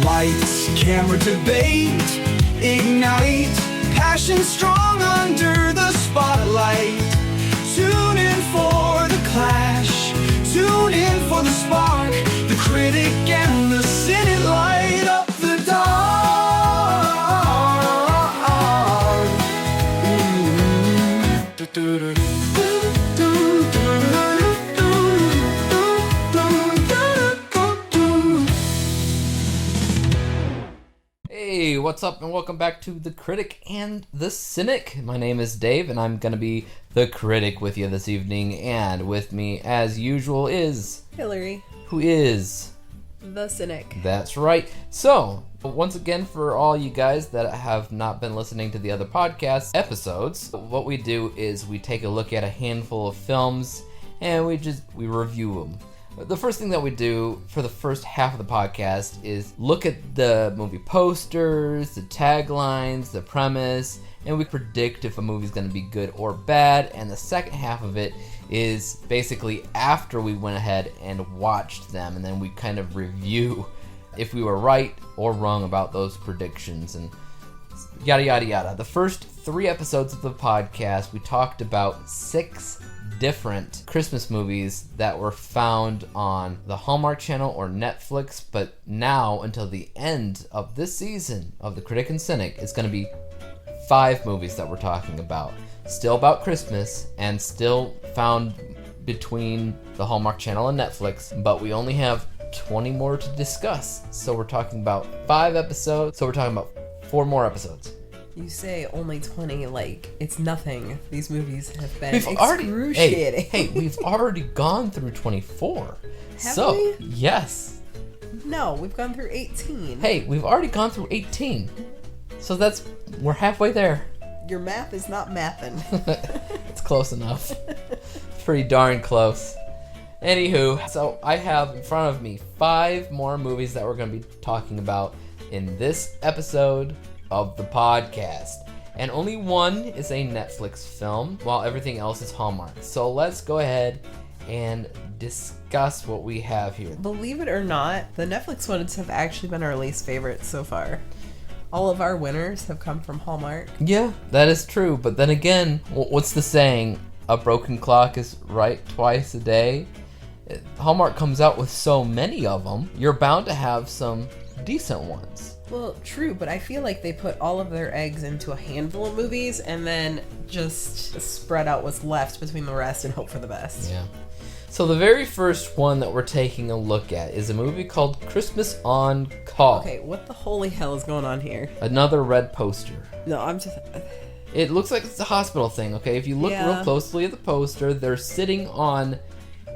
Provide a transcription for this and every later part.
Lights, camera, debate, ignite, passion strong under the spotlight. Tune in for the clash, tune in for the spark, the critic and the cynic light up the dark. Hey, what's up, and welcome back to The Critic and the Cynic. My name is Dave, and I'm going to be the critic with you this evening, and with me, as usual, is... Hilary. Who is... The Cynic. That's right. So, once again, for all you guys that have not been listening to the other podcast episodes, what we do is we take a look at a handful of films, and we review them. The first thing that we do for the first half of the podcast is look at the movie posters, the taglines, the premise, and we predict if a movie's going to be good or bad. And the second half of it is basically after we went ahead and watched them, and then we kind of review if we were right or wrong about those predictions and yada yada yada. The first 3 episodes of the podcast, we talked about 6 different Christmas movies that were found on the Hallmark channel or Netflix, but now until the end of this season of The Critic and Cynic, it's going to be 5 movies that we're talking about. Still about Christmas and still found between the Hallmark channel and Netflix, but we only have 20 more to discuss. So we're talking about 5 episodes, so we're talking about 4 more episodes. You say only 20 like it's nothing. These movies have been We've excruciating. We've already gone through 24. Have we? Yes. No, we've gone through 18. Hey, we've already gone through 18. So we're halfway there. Your math is not mathing. It's close enough. Pretty darn close. Anywho, so I have in front of me 5 more movies that we're going to be talking about in this episode of the podcast. And only one is a Netflix film, while everything else is Hallmark. So let's go ahead and discuss what we have here. Believe it or not, the Netflix ones have actually been our least favorite so far. All of our winners have come from Hallmark. Yeah, that is true. But then again, what's the saying? A broken clock is right twice a day. Hallmark comes out with so many of them, you're bound to have some decent ones. Well, true, but I feel like they put all of their eggs into a handful of movies and then just spread out what's left between the rest and hope for the best. Yeah. So the very first one that we're taking a look at is a movie called Christmas on Call. Okay, what the holy hell is going on here? Another red poster. No, I'm just... It looks like it's a hospital thing, okay? If you look real closely at the poster, they're sitting on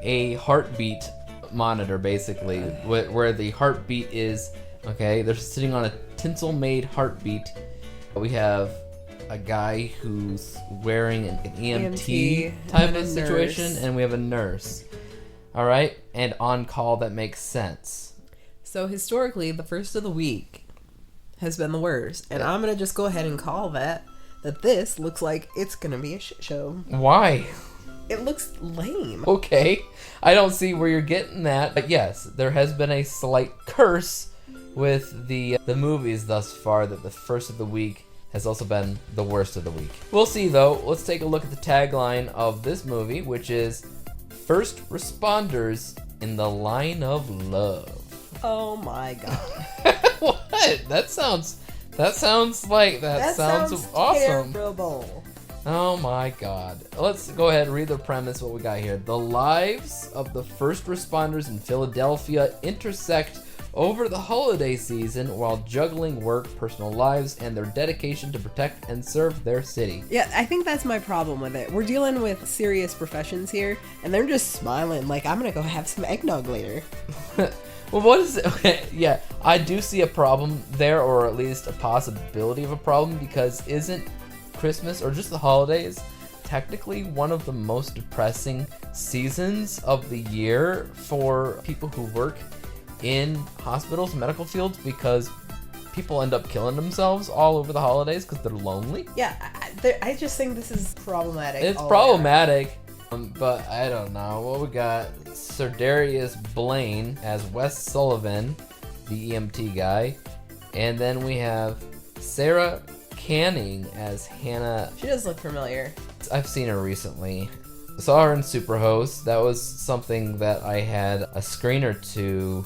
a heartbeat monitor, basically, where the heartbeat is... Okay, they're sitting on a tinsel-made heartbeat. We have a guy who's wearing an EMT type of situation, and we have a nurse. All right, and on call, that makes sense. So historically, the first of the week has been the worst, and I'm gonna just go ahead and call that this looks like it's gonna be a shit show. Why? It looks lame. Okay, I don't see where you're getting that, but yes, there has been a slight curse with the movies thus far, that the first of the week has also been the worst of the week. We'll see though. Let's take a look at the tagline of this movie, which is First Responders in the Line of Love. Oh my god. What? That sounds awesome. Terrible. Oh my god. Let's go ahead and read the premise, what we got here. The lives of the first responders in Philadelphia intersect over the holiday season while juggling work, personal lives, and their dedication to protect and serve their city. Yeah, I think that's my problem with it. We're dealing with serious professions here, and they're just smiling like, I'm gonna go have some eggnog later. Well, what is it? Okay, yeah, I do see a problem there, or at least a possibility of a problem, because isn't Christmas, or just the holidays, technically one of the most depressing seasons of the year for people who work in hospitals, medical fields, because people end up killing themselves all over the holidays because they're lonely. Yeah, I just think this is problematic. It's problematic, but I don't know. What we got? Sir Darius Blaine as Wes Sullivan, the EMT guy. And then we have Sarah Canning as Hannah. She does look familiar. I've seen her recently. Saw her in Superhost. That was something that I had a screen or two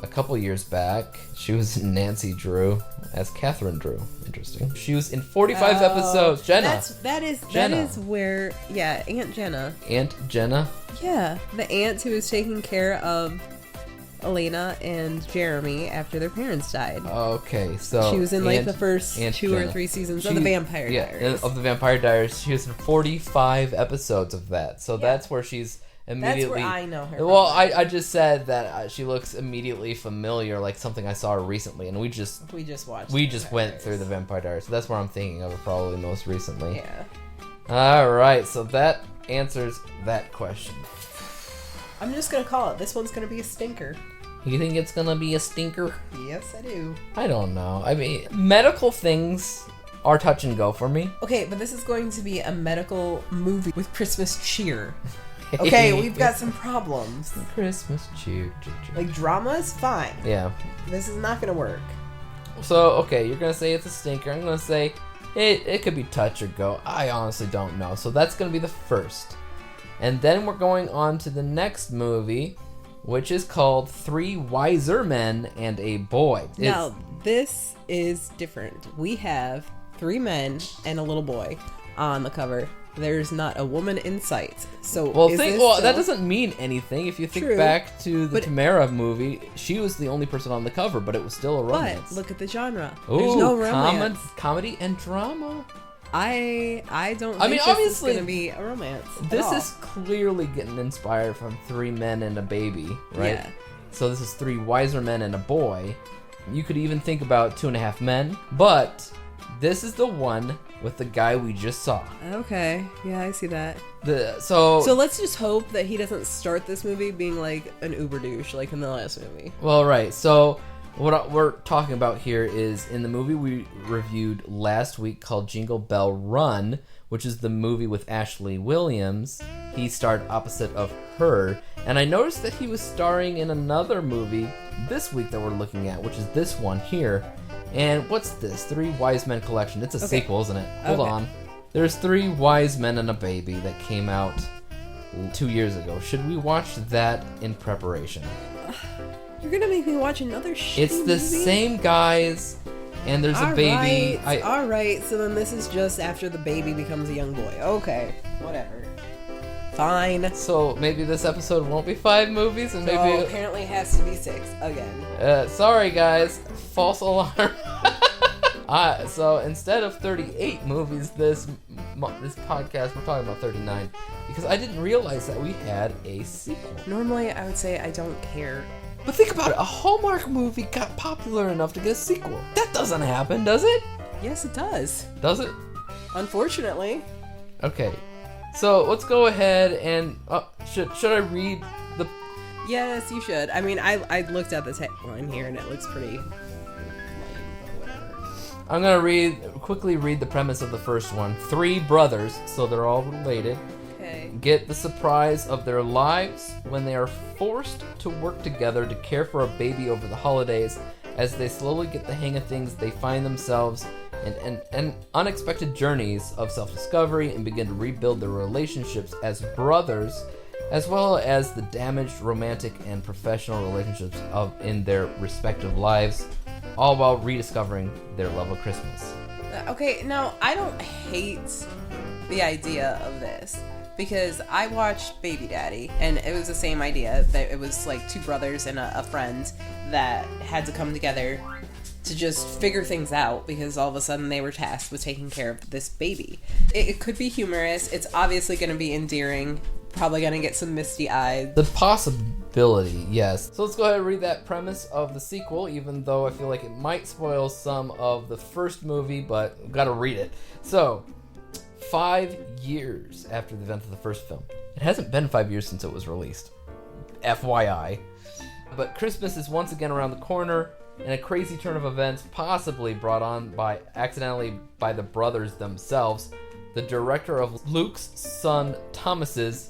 a couple years back. She was Nancy Drew as Catherine Drew. Interesting. She was in 45 episodes. Jenna. That is where, yeah, Aunt Jenna. Aunt Jenna. Yeah, the aunt who was taking care of Elena and Jeremy after their parents died. Okay, so she was in like the first Aunt 2 or 3 seasons of the Vampire Diaries. Of the Vampire Diaries. She was in 45 episodes of that. So that's where she's immediately. That's where I know her. Well, I just said that she looks immediately familiar, like something I saw her recently, and we just went through the Vampire Diaries. So that's where I'm thinking of her probably most recently. Yeah. All right, so that answers that question. I'm just gonna call it. This one's gonna be a stinker. You think it's gonna be a stinker? Yes, I do. I don't know. I mean, medical things are touch and go for me. Okay, but this is going to be a medical movie with Christmas cheer. Okay, we've got some problems. Christmas cheer. Like, drama is fine. Yeah. This is not gonna work. So, okay, you're gonna say it's a stinker. I'm gonna say it could be touch or go. I honestly don't know. So that's gonna be the first. And then we're going on to the next movie, which is called 3 Wiser Men and a Boy. Now, this is different. We have 3 men and a little boy on the cover. There's not a woman in sight. So, that doesn't mean anything. If you think back to the Tamara movie, she was the only person on the cover, but it was still a romance. But look at the genre. Ooh, there's no romance. Comedy and drama. I don't. I mean, this obviously, is going to be a romance. This is clearly getting inspired from 3 Men and a Baby, right? Yeah. So this is 3 Wiser Men and a Boy. You could even think about 2.5 Men, but this is the one with the guy we just saw. Okay, yeah, I see that. So let's just hope that he doesn't start this movie being like an uber douche like in the last movie. Well, right. So what we're talking about here is in the movie we reviewed last week called Jingle Bell Run, which is the movie with Ashley Williams. He starred opposite of her, and I noticed that he was starring in another movie this week that we're looking at, which is this one here. And what's this? 3 Wise Men Collection. It's a sequel, isn't it? Hold on. There's 3 Wise Men and a Baby that came out 2 years ago. Should we watch that in preparation? You're gonna make me watch another shitty It's the movie? same guys, and there's a baby. Alright, so then this is just after the baby becomes a young boy. Okay, whatever. Fine. So maybe this episode won't be 5 movies, and maybe apparently it has to be 6 again. Sorry guys, false alarm. So instead of 38 movies this podcast, we're talking about 39, because I didn't realize that we had a sequel. Normally I would say I don't care. But think about it, a Hallmark movie got popular enough to get a sequel. That doesn't happen, does it? Yes, it does. Does it? Unfortunately. Okay. So let's go ahead and should I read the? Yes, you should. I mean, I looked at the tagline here and it looks pretty lame, but whatever. I'm gonna quickly read the premise of the first one. 3 brothers, so they're all related, get the surprise of their lives when they are forced to work together to care for a baby over the holidays. As they slowly get the hang of things, they find themselves in unexpected journeys of self-discovery and begin to rebuild their relationships as brothers, as well as the damaged romantic and professional relationships in their respective lives, all while rediscovering their love of Christmas. Okay, now, I don't hate the idea of this, because I watched Baby Daddy, and it was the same idea, that it was like 2 brothers and a friend that had to come together to just figure things out, because all of a sudden they were tasked with taking care of this baby. It could be humorous, it's obviously going to be endearing, probably going to get some misty eyes. The possibility, yes. So let's go ahead and read that premise of the sequel, even though I feel like it might spoil some of the first movie, but we've got to read it. So, 5 years after the event of the first film. It hasn't been 5 years since it was released. FYI. But Christmas is once again around the corner, and a crazy turn of events, possibly brought on accidentally by the brothers themselves, the director of Luke's son Thomas's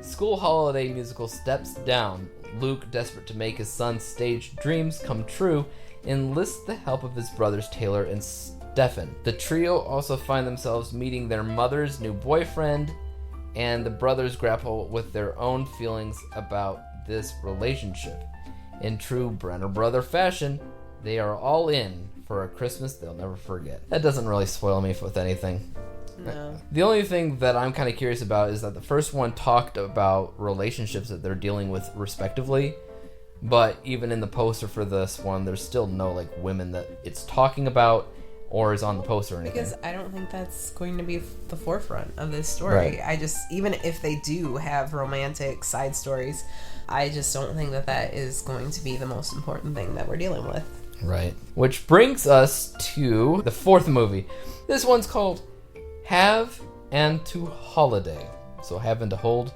school holiday musical steps down, Luke, desperate to make his son's stage dreams come true, enlists the help of his brothers Taylor and Stefan. The trio also find themselves meeting their mother's new boyfriend, and the brothers grapple with their own feelings about this relationship. In true Brenner brother fashion, they are all in for a Christmas they'll never forget. That doesn't really spoil me with anything. No. The only thing that I'm kind of curious about is that the first one talked about relationships that they're dealing with respectively, but even in the poster for this one, there's still no like women that it's talking about or is on the poster or anything. Because I don't think that's going to be the forefront of this story. Right. Even if they do have romantic side stories, I just don't think that is going to be the most important thing that we're dealing with. Right. Which brings us to the fourth movie. This one's called Have and to Holiday. So have and to hold,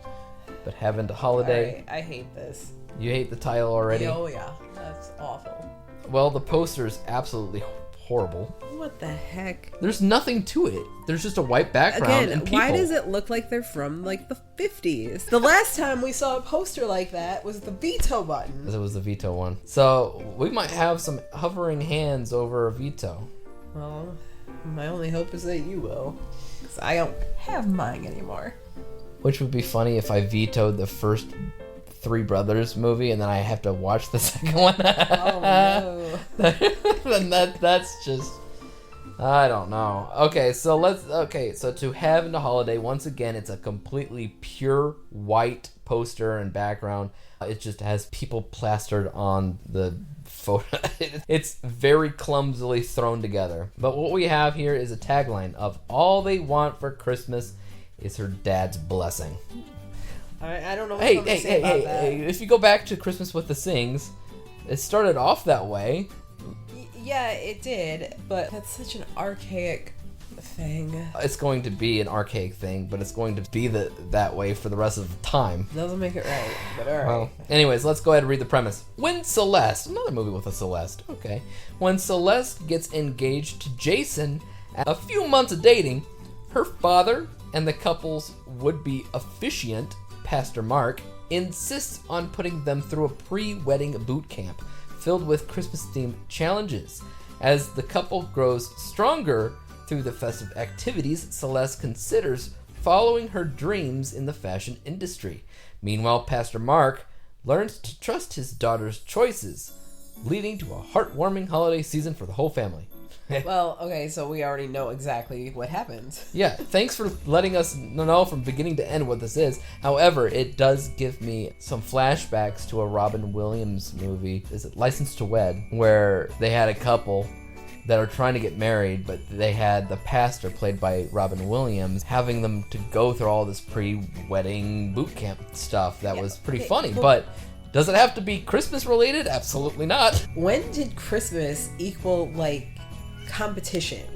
but have and to holiday. I hate this. You hate the title already? Oh yeah, that's awful. Well, the poster is absolutely horrible. What the heck? There's nothing to it. There's just a white background Again, and people. why does it look like they're from like the 50s? The last time we saw a poster like that was the veto button. It was the veto one. So we might have some hovering hands over a veto. Well, my only hope is that you will. Because I don't have mine anymore. Which would be funny if I vetoed the first Three Brothers movie and then I have to watch the second one. Oh no. Then that's just, I don't know. Okay, so to Have and to Holiday, once again, it's a completely pure white poster and background. It just has people plastered on the photo. It's very clumsily thrown together. But what we have here is a tagline of all they want for Christmas is her dad's blessing. I don't know what to say about that. Hey, if you go back to Christmas with the Sings, it started off that way. Yeah, it did, but that's such an archaic thing. It's going to be an archaic thing, but it's going to be that way for the rest of the time. Doesn't make it right, but alright. Well, anyways, let's go ahead and read the premise. When Celeste, another movie with a Celeste, okay. When Celeste gets engaged to Jason, after a few months of dating, her father and the couple's would-be officiant, Pastor Mark, insists on putting them through a pre-wedding boot camp filled with Christmas-themed challenges. As the couple grows stronger through the festive activities, Celeste considers following her dreams in the fashion industry. Meanwhile, Pastor Mark learns to trust his daughter's choices, leading to a heartwarming holiday season for the whole family. Well, okay, so we already know exactly what happens. Yeah, thanks for letting us know from beginning to end what this is. However, it does give me some flashbacks to a Robin Williams movie. Is it License to Wed? Where they had a couple that are trying to get married, but they had the pastor, played by Robin Williams, having them to go through all this pre-wedding boot camp stuff. That was pretty funny, but does it have to be Christmas related? Absolutely not. When did Christmas equal, like, competition?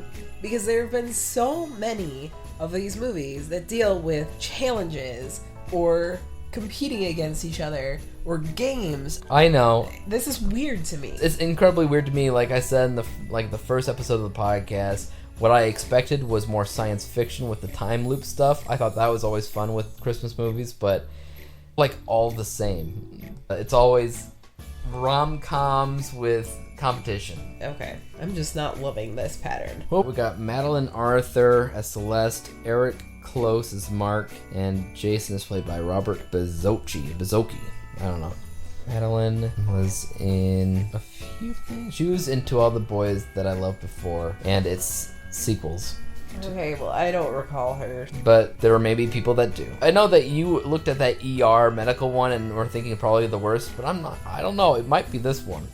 Because there have been so many of these movies that deal with challenges or competing against each other or games. I know. This is weird to me. It's incredibly weird to me. Like I said in the first episode of the podcast, what I expected was more science fiction with the time loop stuff. I thought that was always fun with Christmas movies, but like all the same. It's always rom-coms with competition. Okay, I'm just not loving this pattern. Well, we got Madeline Arthur as Celeste, Eric Close as Mark, and Jason is played by Robert Bazzochi. I don't know. Madeline was in a few things. She was in To All the Boys That I Loved Before, and its sequels. Okay, well, I don't recall her. But there are maybe people that do. I know that you looked at that ER medical one and were thinking probably the worst, but I'm not. I don't know. It might be this one.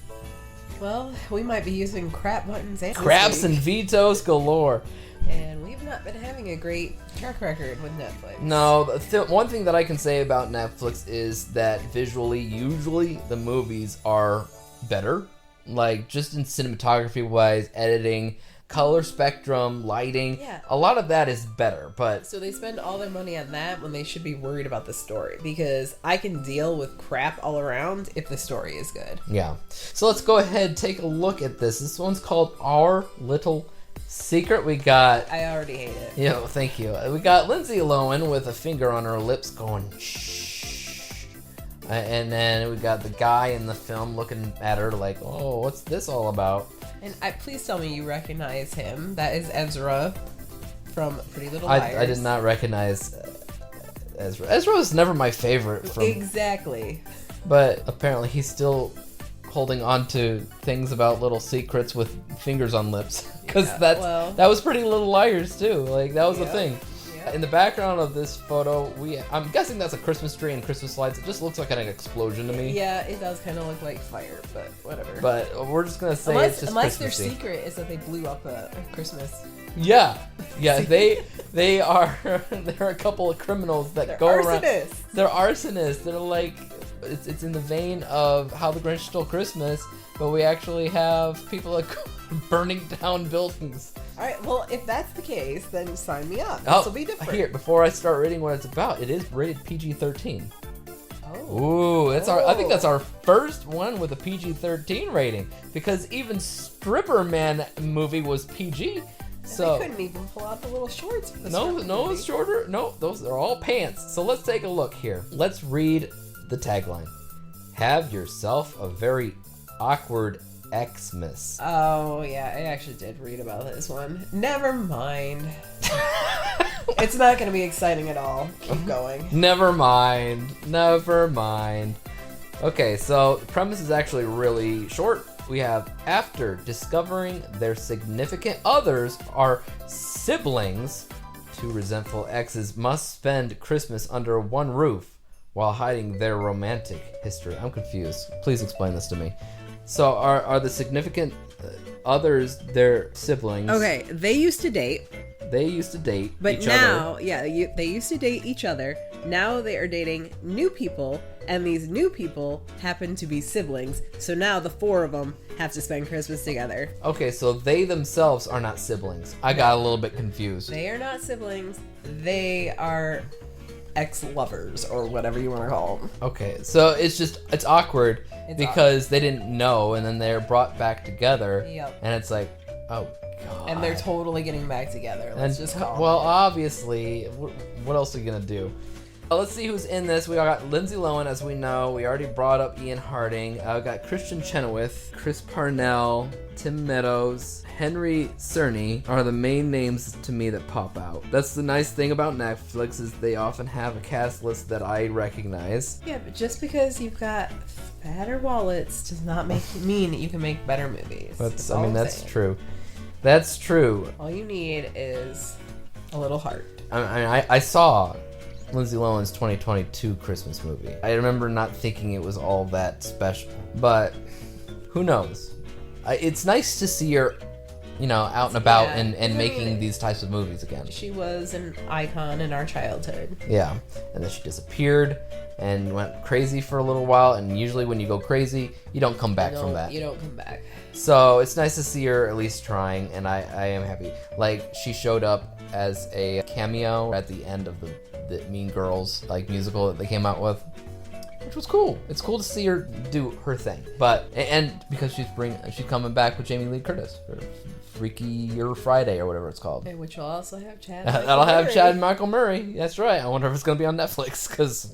Well, we might be using crap buttons and Craps and vetoes galore. And we've not been having a great track record with Netflix. No, one thing that I can say about Netflix is that visually, usually the movies are better. Like, just in cinematography-wise, editing, color spectrum, lighting. Yeah. A lot of that is better, but... So they spend all their money on that when they should be worried about the story. Because I can deal with crap all around if the story is good. Yeah. So let's go ahead and take a look at this. This one's called Our Little Secret. We got... I already hate it. Yeah, well, thank you. We got Lindsay Lohan with a finger on her lips going, shh. And then we got the guy in the film looking at her like, oh, what's this all about? And please tell me you recognize him. That is Ezra from Pretty Little Liars. I did not recognize Ezra. Ezra was never my favorite. Exactly. But apparently he's still holding on to things about little secrets with fingers on lips. Because that was Pretty Little Liars too. Like, that was the thing. In the background of this photo, I'm guessing that's a Christmas tree and Christmas lights. It just looks like an explosion to me. Yeah, it does kind of look like fire, but whatever. But we're just gonna say it's just unless Christmassy. their secret is that they blew up a Christmas. Yeah, they are they're a couple of criminals that go around. They're arsonists. They're like, it's in the vein of How the Grinch Stole Christmas, but we actually have people that go burning down buildings. All right, well, if that's the case, then sign me up. Oh, This will be different. Here, before I start reading what it's about, it is rated PG-13. Oh. Ooh, I think that's our first one with a PG-13 rating, because even Stripper Man movie was PG. So they couldn't even pull out the little shorts for the no shorter. No, those are all pants. So let's take a look here. Let's read the tagline. Have yourself a very awkward Xmas. Oh, yeah, I actually did read about this one. Never mind. It's not going to be exciting at all. Keep going. Never mind. Okay, so the premise is actually really short. We have, after discovering their significant others are siblings, two resentful exes must spend Christmas under one roof while hiding their romantic history. I'm confused. Please explain this to me. So are the significant others their siblings? Okay, they used to date. They used to date But each now, other. yeah, they used to date each other. Now they are dating new people, and these new people happen to be siblings. So now the four of them have to spend Christmas together. Okay, so they themselves are not siblings. I got a little bit confused. They are not siblings. They are ex-lovers, or whatever you want to call them. Okay, so it's awkward because they didn't know, and then they're brought back together. Yep. And it's like, oh god. And they're totally getting back together. Let's just call well, them. obviously, what else are you gonna do? Let's see who's in this. We got Lindsay Lohan, as we know. We already brought up Ian Harding. We got Christian Chenoweth, Chris Parnell, Tim Meadows, Henry Cerny are the main names to me that pop out. That's the nice thing about Netflix, is they often have a cast list that I recognize. Yeah, but just because you've got fatter wallets does not mean that you can make better movies. That's saying. true. That's true. All you need is a little heart. I saw Lindsay Lohan's 2022 Christmas movie. I remember not thinking it was all that special, but who knows? It's nice to see her, out and about and making these types of movies again. She was an icon in our childhood. Yeah, and then she disappeared and went crazy for a little while, and usually when you go crazy, you don't come back from that. You don't come back. So it's nice to see her at least trying, and I am happy. Like, she showed up as a cameo at the end of the Mean Girls musical that they came out with, which was cool. It's cool to see her do her thing, and because she's coming back with Jamie Lee Curtis for Freakier Friday or whatever it's called. Which will also have Chad. That'll have Chad and Michael Murray. That's right. I wonder if it's gonna be on Netflix, because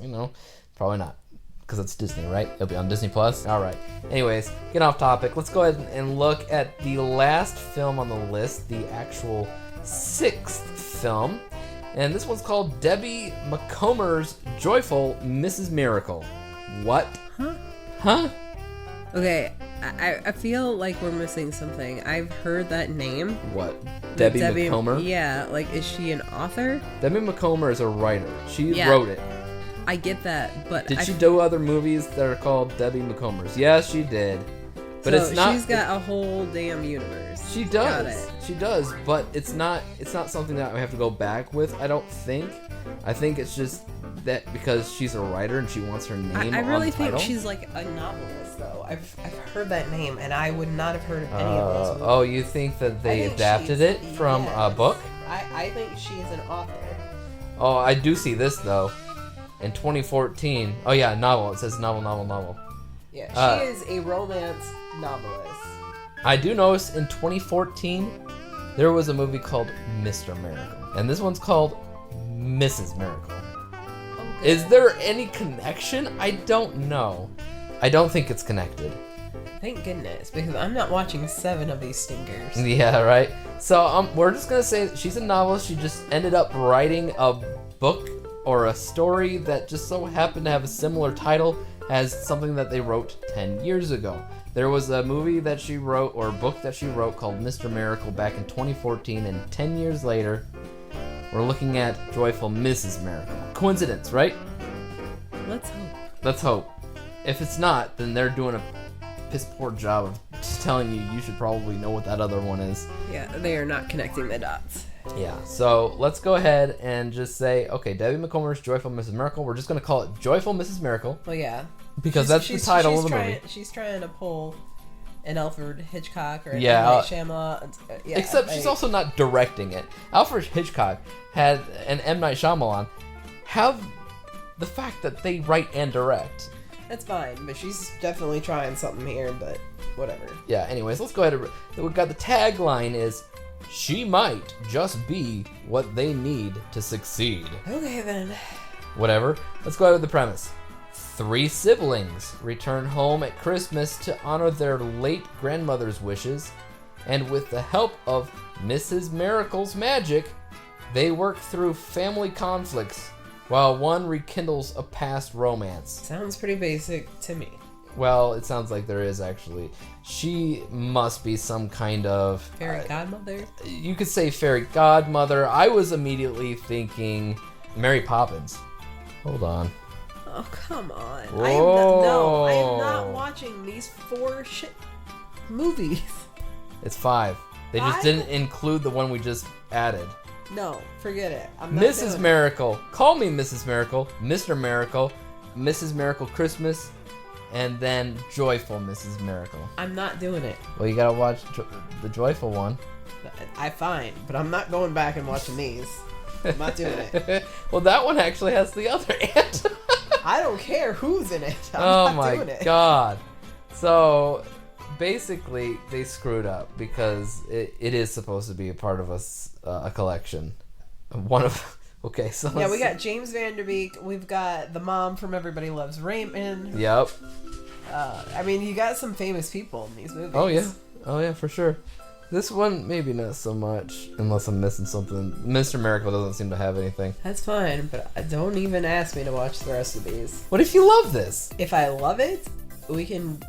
probably not, because it's Disney, right? It'll be on Disney Plus. All right. Anyways, get off topic. Let's go ahead and look at the last film on the list, the actual 6th film. And this one's called Debbie Macomber's Joyful Mrs. Miracle. What? Huh? Okay, I feel like we're missing something. I've heard that name. What? Debbie Macomber? Yeah, is she an author? Debbie Macomber is a writer. She wrote it. I get that, but Did she do other movies that are called Debbie Macomber's? Yes, she did. But so it's not. She's got a whole damn universe. She does. She does, but it's not something that I have to go back with, I don't think. I think it's just that because she's a writer and she wants her name on the title. I really think she's like a novelist, though. I've heard that name, and I would not have heard of any of those movies. Oh, you think that they adapted it from a book? I think she is an author. Oh, I do see this, though. In 2014. Oh, yeah, novel. It says novel. Yeah, she is a romance novelist. I do notice in 2014, there was a movie called Mr. Miracle. And this one's called Mrs. Miracle. Oh, Is there any connection? I don't know. I don't think it's connected. Thank goodness, because I'm not watching 7 of these stinkers. Yeah, right? So we're just gonna say she's a novelist. She just ended up writing a book or a story that just so happened to have a similar title as something that they wrote 10 years ago. There was a movie that she wrote, or a book that she wrote, called Mr. Miracle back in 2014, and 10 years later, we're looking at Joyful Mrs. Miracle. Coincidence, right? Let's hope. Let's hope. If it's not, then they're doing a piss poor job of just telling you should probably know what that other one is. Yeah, they are not connecting the dots. Yeah, so let's go ahead and just say, okay, Debbie Macomber's Joyful Mrs. Miracle. We're just going to call it Joyful Mrs. Miracle. Well, yeah. Because that's the title of the movie. She's trying to pull an Alfred Hitchcock or an Yeah, M. Night Shyamalan. Yeah, except she's also not directing it. Alfred Hitchcock had an M. Night Shyamalan have the fact that they write and direct. That's fine, but she's definitely trying something here, but whatever. Yeah, anyways, let's go ahead and... We've got the tagline is, she might just be what they need to succeed. Okay, then. Whatever. Let's go ahead with the premise. 3 siblings return home at Christmas to honor their late grandmother's wishes, and with the help of Mrs. Miracle's magic, they work through family conflicts while one rekindles a past romance. Sounds pretty basic to me. Well, it sounds like there is actually. She must be some kind of... Fairy godmother? You could say fairy godmother. I was immediately thinking Mary Poppins. Hold on. Oh, come on. Whoa. I am not watching these 4 movies. It's 5. They just 5? didn't include the one we just added. No, forget it. I'm not Mrs. doing Miracle. Call me Mrs. Miracle. Mr. Miracle. Mrs. Miracle Christmas. And then Joyful Mrs. Miracle. it. I'm not doing it. Well, you gotta watch the Joyful one. I fine, but I'm not going back and watching these. I'm not doing it. Well, that one actually has the other aunt. I don't care who's in it. Oh I'm not doing my it. god. So basically they screwed up because it is supposed to be a part of a collection. One of... Okay, so... Yeah, we got James Van Der Beek. We've got the mom from Everybody Loves Raymond. Yep. I mean, you got some famous people in these movies. Oh yeah, for sure. This one, maybe not so much, unless I'm missing something. Mr. Miracle doesn't seem to have anything. That's fine, but don't even ask me to watch the rest of these. What if you love this? If I love it, we can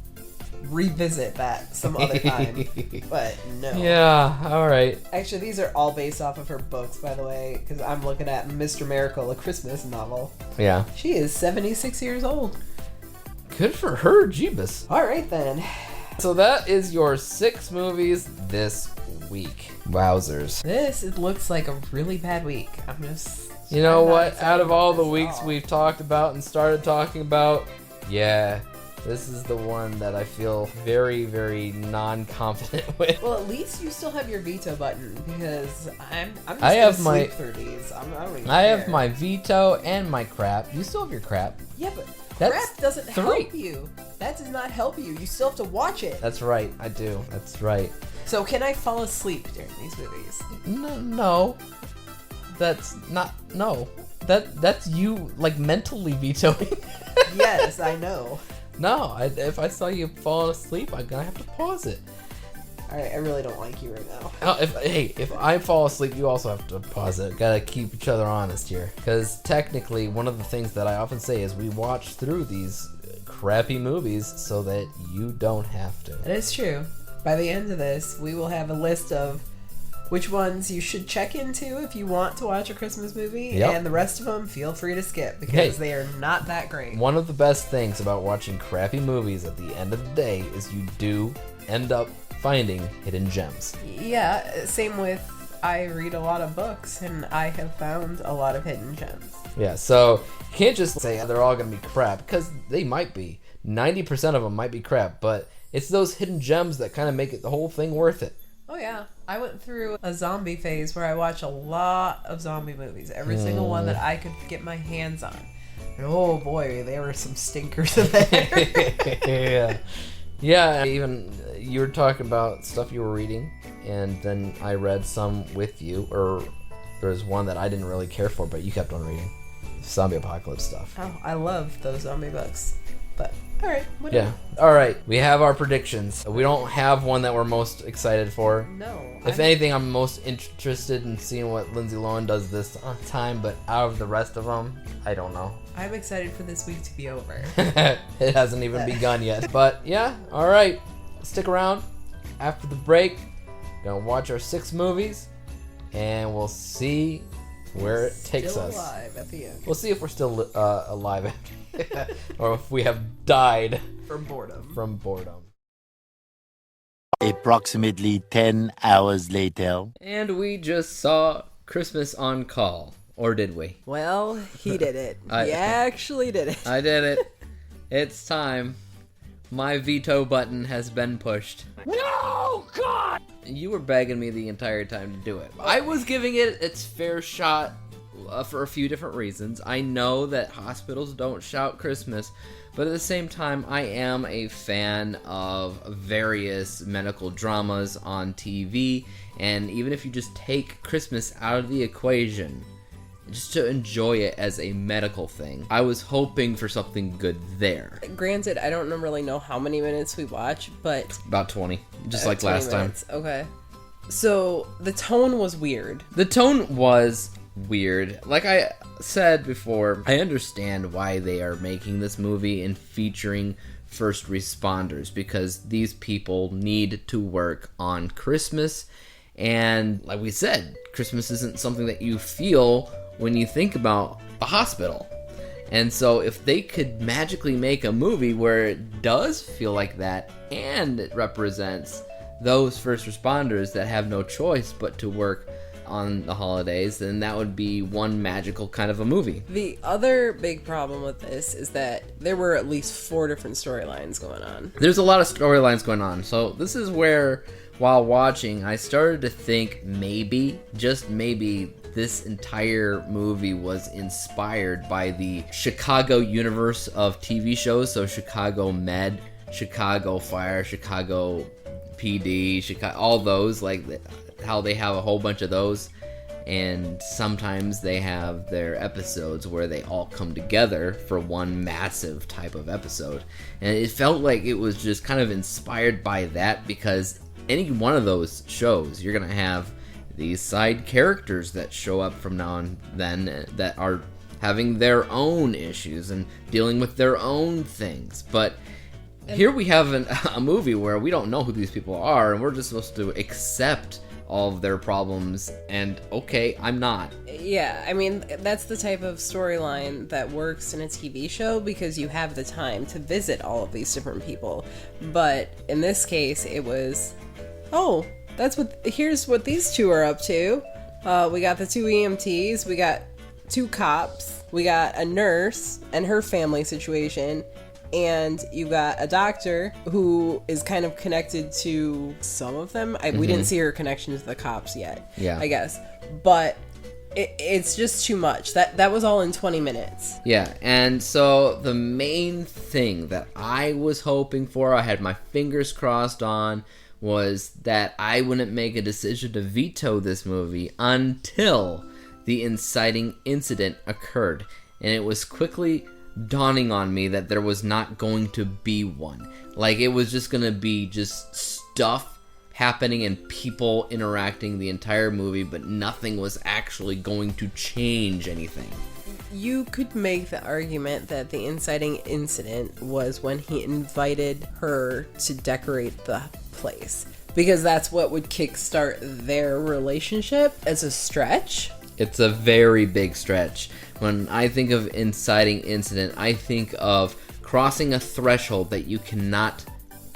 revisit that some other time. But no. Yeah, alright. Actually, these are all based off of her books, by the way, because I'm looking at Mr. Miracle, a Christmas novel. Yeah. She is 76 years old. Good for her, Jeebus. All right, then. So that is your 6 movies this week. Wowzers. It looks like a really bad week. I'm just... You know I'm not what? excited Out of all about the this weeks at all. we've talked about and started talking about, yeah, this is the one that I feel very, very non-confident with. Well, at least you still have your veto button, because I'm just I have gonna my- sleep through these. I don't even I have care. my veto and my crap. You still have your crap. Yeah, but That's crap doesn't 3. help you. That does not help you. You still have to watch it. That's right, I do. That's right. So can I fall asleep during these movies? No. That's not, no. That's you, like, mentally vetoing. Yes, I know. No, if I saw you falling asleep, I'm gonna have to pause it. I really don't like you right now. If I fall asleep, you also have to pause it. Gotta keep each other honest here. Because technically, one of the things that I often say is we watch through these crappy movies so that you don't have to. That is true. By the end of this, we will have a list of which ones you should check into if you want to watch a Christmas movie, Yep. and the rest of them feel free to skip because Hey. they are not that great. One of the best things about watching crappy movies at the end of the day is you do end up finding hidden gems. Yeah, same with I read a lot of books, and I have found a lot of hidden gems. Yeah, so you can't just say they're all gonna be crap, because they might be. 90% of them might be crap, but it's those hidden gems that kind of make it the whole thing worth it. Oh yeah, I went through a zombie phase where I watched a lot of zombie movies, every single one that I could get my hands on. And oh boy, there were some stinkers in there. Yeah, even you were talking about stuff you were reading, and then I read some with you, or there was one that I didn't really care for, but you kept on reading. zombie apocalypse stuff. Oh, I love those zombie books. But, alright, whatever. Yeah. Alright, we have our predictions. We don't have one that we're most excited for. No. If anything, I'm most interested in seeing what Lindsay Lohan does this time, but out of the rest of them, I don't know. I'm excited for this week to be over. It hasn't even begun yet. But yeah, alright. Stick around. After the break, we're gonna watch our 6 movies, and we'll see where it takes us. Still alive at the end. We'll see if we're still alive or if we have died From boredom. from boredom. Approximately 10 hours later. And we just saw Christmas on Call. Or did we? Well, he did it. I- He actually did it. I did it. It's time. My veto button has been pushed. No, God! You were begging me the entire time to do it. I was giving it its fair shot for a few different reasons. I know that hospitals don't shout Christmas, but at the same time, I am a fan of various medical dramas on TV, and even if you just take Christmas out of the equation, just to enjoy it as a medical thing, I was hoping for something good there. Granted, I don't really know how many minutes we watch, but... About 20, just like 20 last minutes. Okay. So, the tone was weird. The tone was weird. Like I said before, I understand why they are making this movie and featuring first responders, because these people need to work on Christmas, and like we said, Christmas isn't something that you feel when you think about a hospital. And so if they could magically make a movie where it does feel like that, and it represents those first responders that have no choice but to work on the holidays, then that would be one magical kind of a movie. The other big problem with this is that there were at least 4 different storylines going on. There's a lot of storylines going on, so this is where, while watching, I started to think maybe, just maybe, this entire movie was inspired by the Chicago universe of TV shows, so Chicago Med, Chicago Fire, Chicago PD, Chicago, all those, like how they have a whole bunch of those, and sometimes they have their episodes where they all come together for one massive type of episode, and it felt like it was just kind of inspired by that, because any one of those shows, you're gonna have these side characters that show up from now and then that are having their own issues and dealing with their own things. But here we have a movie where we don't know who these people are, and we're just supposed to accept all of their problems, and okay, I'm not. Yeah, I mean, that's the type of storyline that works in a TV show because you have the time to visit all of these different people. But in this case, it was, oh, here's what these 2 are up to. We got the 2 EMTs, we got 2 cops, we got a nurse and her family situation, and you got a doctor who is kind of connected to some of them. We didn't see her connection to the cops yet, Yeah. I guess. But it's just too much. That was all in 20 minutes. Yeah, and so the main thing that I was hoping for, I had my fingers crossed on, was that I wouldn't make a decision to veto this movie until the inciting incident occurred. And it was quickly dawning on me that there was not going to be one. Like, it was just going to be just stuff happening and people interacting the entire movie, but nothing was actually going to change anything. You could make the argument that the inciting incident was when he invited her to decorate the place, because that's what would kickstart their relationship. As a stretch. It's a very big stretch. When I think of inciting incident, I think of crossing a threshold that you cannot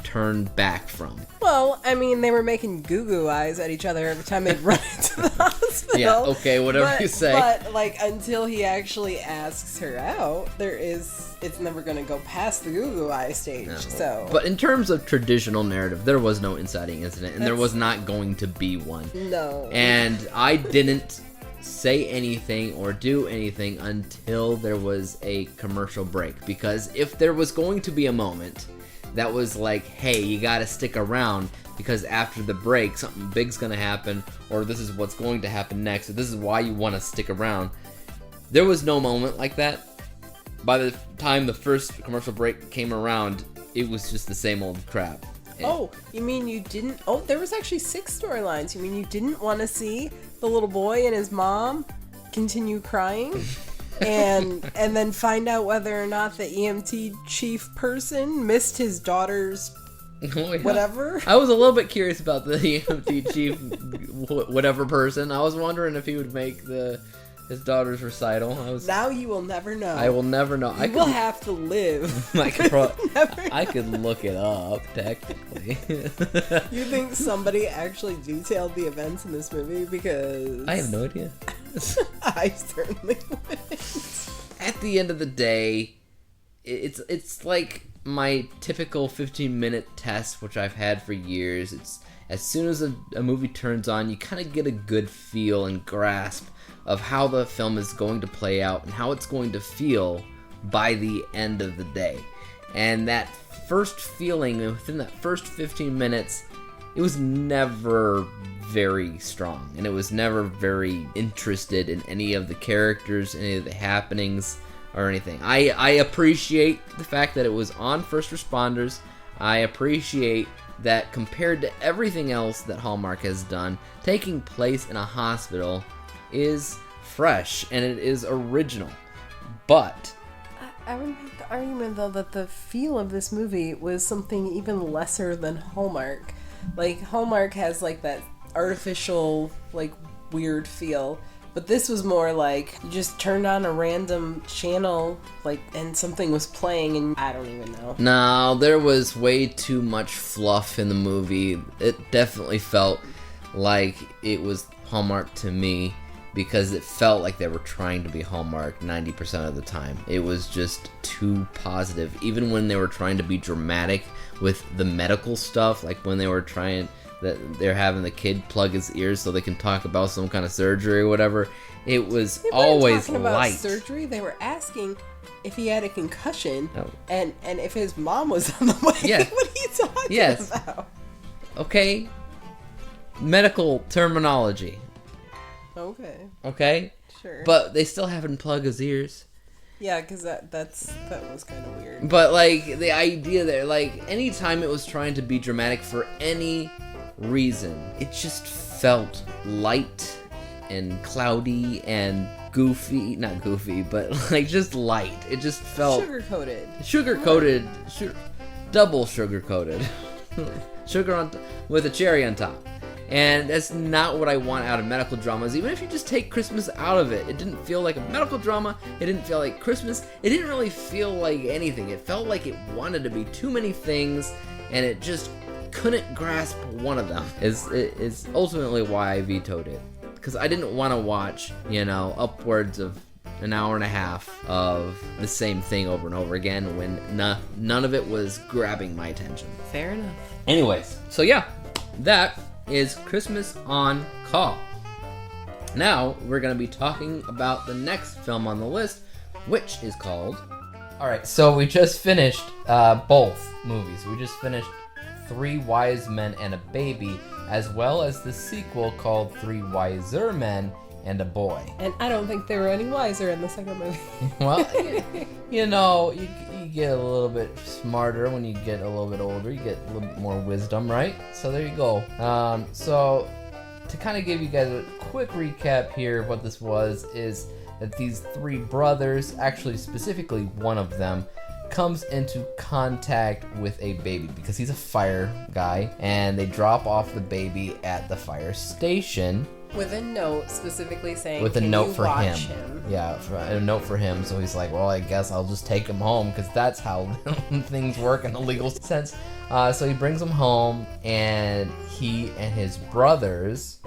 turn back from. Well, I mean, they were making goo-goo eyes at each other every time they'd run into the hospital. Yeah, okay, whatever you say. But, like, until he actually asks her out, it's never going to go past the goo-goo eye stage, No. so... But in terms of traditional narrative, there was no inciting incident, and there was not going to be one. No. And I didn't say anything or do anything until there was a commercial break, because if there was going to be a moment that was like, hey, you gotta stick around because after the break something big's gonna happen, or this is what's going to happen next, or this is why you want to stick around, There was no moment like that. By the time the first commercial break came around, it was just the same old crap. Oh, you mean you didn't... Oh, there was actually 6 storylines. You mean you didn't want to see the little boy and his mom continue crying? and then find out whether or not the EMT chief person missed his daughter's whatever? I was a little bit curious about the EMT chief whatever person. I was wondering if he would make his daughter's recital. Now you will never know. I will never know. You will have to live. I could look it up, technically. You think somebody actually detailed the events in this movie? Because... I have no idea. I certainly wouldn't. At the end of the day, it's like my typical 15-minute test, which I've had for years. It's as soon as a movie turns on, you kind of get a good feel and grasp of how the film is going to play out and how it's going to feel by the end of the day. And that first feeling within that first 15 minutes, it was never very strong, and it was never very interested in any of the characters, any of the happenings, or anything. I appreciate the fact that it was on first responders. I appreciate that compared to everything else that Hallmark has done, taking place in a hospital is fresh and it is original. But I would make the argument, though, that the feel of this movie was something even lesser than Hallmark. Like, Hallmark has, like, that artificial, like, weird feel. But this was more like, you just turned on a random channel, like, and something was playing, and I don't even know. no, there was way too much fluff in the movie. It definitely felt like it was Hallmark to me, because it felt like they were trying to be Hallmark 90% of the time. It was just too positive. Even when they were trying to be dramatic with the medical stuff, like when they were trying... that they're having the kid plug his ears so they can talk about some kind of surgery or whatever. It was always talking about light. Surgery. They were asking if he had a concussion and if his mom was on the way. Yeah. What are you talking about? Okay. Medical terminology. Okay. Sure. But they still haven't plugged his ears. Yeah, because that was kind of weird. But like the idea there, like anytime it was trying to be dramatic for any reason, it just felt light and cloudy and goofy. Not goofy, but like just light. It just felt sugar-coated. Double sugar-coated. Sugar with a cherry on top. And that's not what I want out of medical dramas. Even if you just take Christmas out of it, it didn't feel like a medical drama. It didn't feel like Christmas. It didn't really feel like anything. It felt like it wanted to be too many things, and it just couldn't grasp one of them. Is ultimately why I vetoed it. Because I didn't want to watch, upwards of an hour and a half of the same thing over and over again when none of it was grabbing my attention. Fair enough. Anyways, so yeah, that is Christmas on Call. Now, we're going to be talking about the next film on the list, which is called... Alright, so we just finished both movies. We just finished Three Wise Men and a Baby, as well as the sequel called Three Wiser Men and a Boy. And I don't think they were any wiser in the second movie. Well, you get a little bit smarter when you get a little bit older. You get a little bit more wisdom, right? So there you go. So to kind of give you guys a quick recap here of what this was, is that these three brothers, actually specifically one of them, comes into contact with a baby because he's a fire guy, and they drop off the baby at the fire station. With a note specifically saying, with a note for him. him. Yeah, a note for him. So he's like, well, I guess I'll just take him home because that's how things work in a legal sense. So he brings him home, and he and his brothers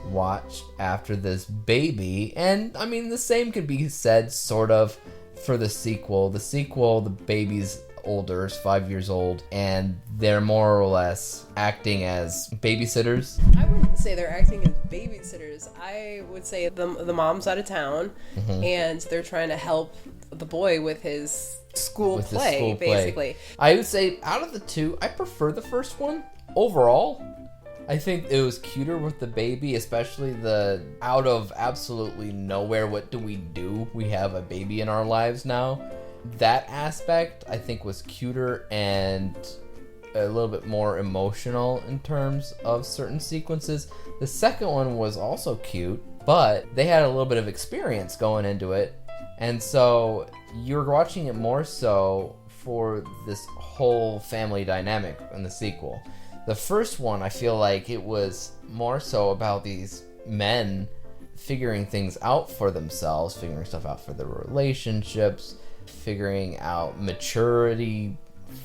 watch after this baby. And I mean, the same could be said sort of for the sequel. The baby's older, is 5 years old, and they're more or less acting as babysitters. I wouldn't say they're acting as babysitters. I would say the mom's out of town, and they're trying to help the boy with his school play, basically. I would say out of the two, I prefer the first one overall, I think it was cuter with the baby, especially the out of absolutely nowhere, what do? We have a baby in our lives now. That aspect, I think, was cuter and a little bit more emotional in terms of certain sequences. The second one was also cute, but they had a little bit of experience going into it. And so you're watching it more so for this whole family dynamic in the sequel. The first one, I feel like it was more so about these men figuring things out for themselves, figuring stuff out for their relationships, figuring out maturity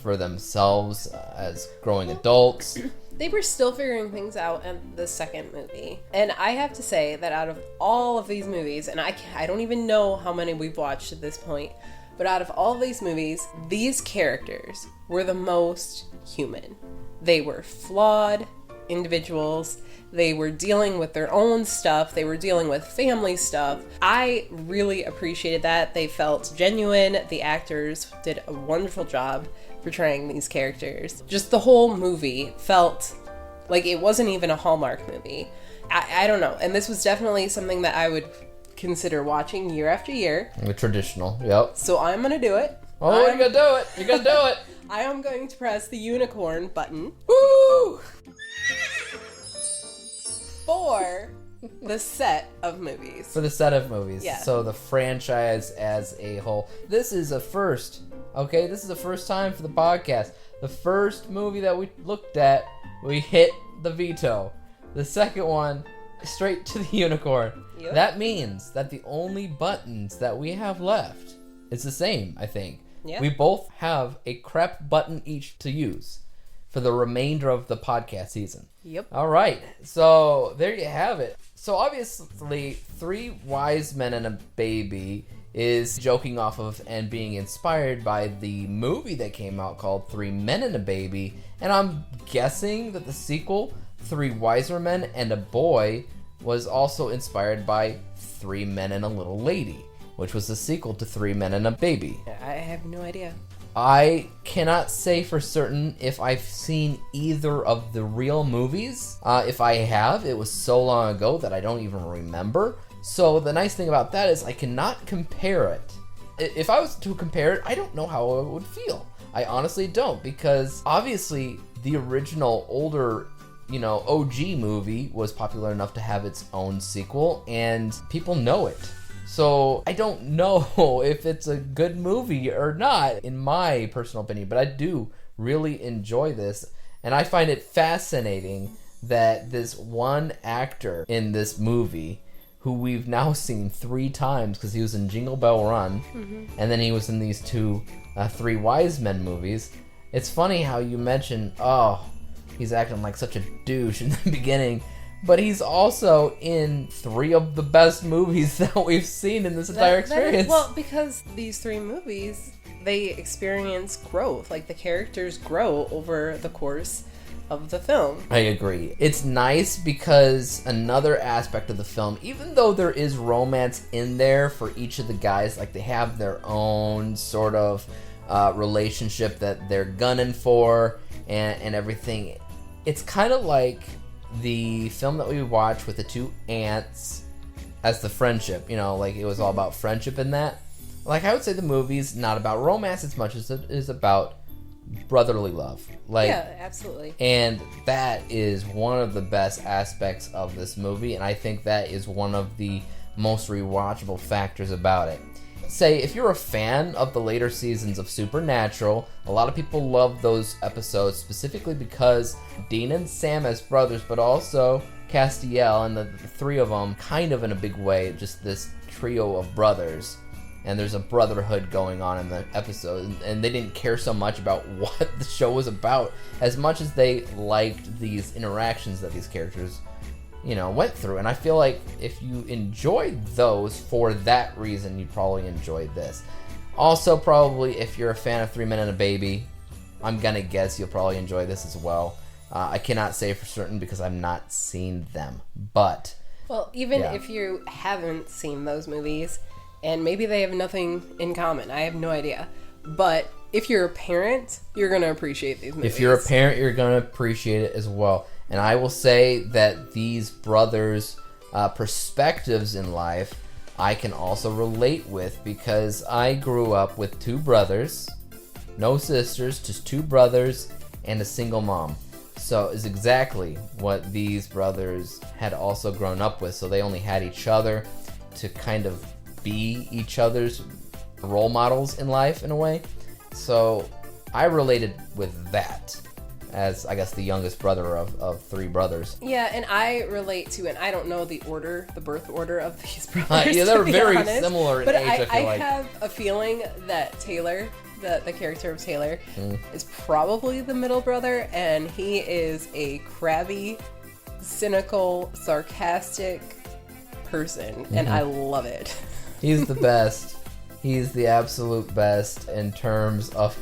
for themselves as growing adults. They were still figuring things out in the second movie. And I have to say that out of all of these movies, and I don't even know how many we've watched at this point, but out of all of these movies, these characters were the most human. They were flawed individuals. They were dealing with their own stuff. They were dealing with family stuff. I really appreciated that. They felt genuine. The actors did a wonderful job portraying these characters. Just the whole movie felt like it wasn't even a Hallmark movie. I don't know. And this was definitely something that I would consider watching year after year. The traditional, yep. So I'm going to do it. Oh, you're going to do it. You're going to do it. I am going to press the unicorn button. Woo! For the set of movies. For the set of movies. Yeah. So the franchise as a whole. This is a first. Okay, this is the first time for the podcast. The first movie that we looked at, we hit the veto. The second one, straight to the unicorn. Yep. That means that the only buttons that we have left is the same, I think. Yeah. We both have a crap button each to use for the remainder of the podcast season. Yep. All right. So there you have it. So obviously, Three Wise Men and a Baby is joking off of and being inspired by the movie that came out called Three Men and a Baby. And I'm guessing that the sequel, Three Wiser Men and a Boy, was also inspired by Three Men and a Little Lady, which was the sequel to Three Men and a Baby. I have no idea. I cannot say for certain if I've seen either of the real movies. If I have, it was so long ago that I don't even remember. So the nice thing about that is I cannot compare it. If I was to compare it, I don't know how I would feel. I honestly don't, because obviously the original older, OG movie was popular enough to have its own sequel, and people know it. So I don't know if it's a good movie or not, in my personal opinion, but I do really enjoy this, and I find it fascinating that this one actor in this movie, who we've now seen 3 times, because he was in Jingle Bell Run, and then he was in these 2 Three Wise Men movies. It's funny how you mentioned, he's acting like such a douche in the beginning, but he's also in 3 of the best movies that we've seen in this entire experience. Well, because these 3 movies, they experience growth. Like, the characters grow over the course of the film. I agree. It's nice because another aspect of the film, even though there is romance in there for each of the guys, like they have their own sort of relationship that they're gunning for and everything, it's kind of like the film that we watched with the 2 aunts as the friendship, like it was all about friendship in that. Like, I would say the movie's not about romance as much as it is about brotherly love. Yeah, absolutely. And that is one of the best aspects of this movie, and I think that is one of the most rewatchable factors about it. Say, if you're a fan of the later seasons of Supernatural, a lot of people love those episodes specifically because Dean and Sam as brothers, but also Castiel and the 3 of them kind of in a big way, just this trio of brothers. And there's a brotherhood going on in the episode, and they didn't care so much about what the show was about as much as they liked these interactions that these characters, went through. And I feel like if you enjoyed those for that reason, you'd probably enjoy this. Also, probably if you're a fan of 3 Men and a Baby, I'm gonna guess you'll probably enjoy this as well. I cannot say for certain because I've not seen them, but well, even if you haven't seen those movies, and maybe they have nothing in common, I have no idea, but if you're a parent, you're gonna appreciate these movies. If you're a parent, you're gonna appreciate it as well. And I will say that these brothers' perspectives in life I can also relate with, because I grew up with 2 brothers, no sisters, just 2 brothers and a single mom. So is exactly what these brothers had also grown up with. So they only had each other to kind of be each other's role models in life in a way. So I related with that as, I guess, the youngest brother of 3 brothers. Yeah, and I relate to, and I don't know the birth order of these brothers. Yeah, they're very honest, similar in but age, I feel like. I have a feeling that Taylor, the character of Taylor, is probably the middle brother, and he is a crabby, cynical, sarcastic person, and I love it. He's the best. He's the absolute best in terms of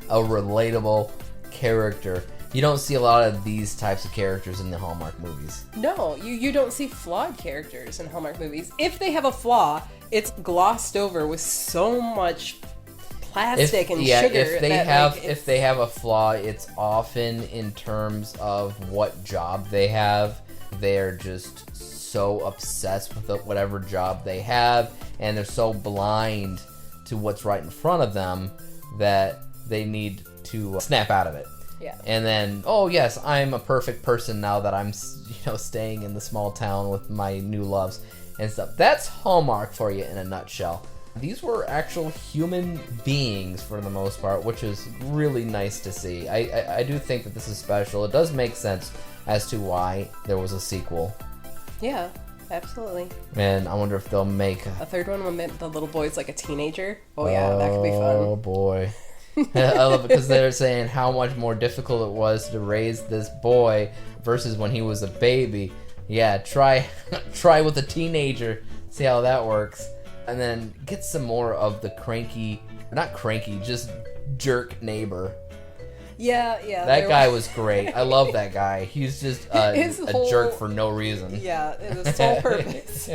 a relatable character. You don't see a lot of these types of characters in the Hallmark movies. No, you don't see flawed characters in Hallmark movies. If they have a flaw, it's glossed over with so much plastic and sugar. If they that, have like, if they have a flaw, it's often in terms of what job they have. They're just so obsessed with whatever job they have, and they're so blind to what's right in front of them that they need to snap out of it. Yeah. And then, oh yes, I'm a perfect person now that I'm, staying in the small town with my new loves and stuff. That's Hallmark for you in a nutshell. These were actual human beings for the most part, which is really nice to see. I do think that this is special. It does make sense as to why there was a sequel. Yeah, absolutely. And I wonder if they'll make A third one when the little boy's like a teenager. Oh yeah, that could be fun. Oh boy. I love it because they're saying how much more difficult it was to raise this boy versus when he was a baby. Yeah, try with a teenager, see how that works. And then get some more of the not cranky, just jerk neighbor. Yeah. That guy was great. I love that guy. He's just a whole jerk for no reason. Yeah, the sole purpose.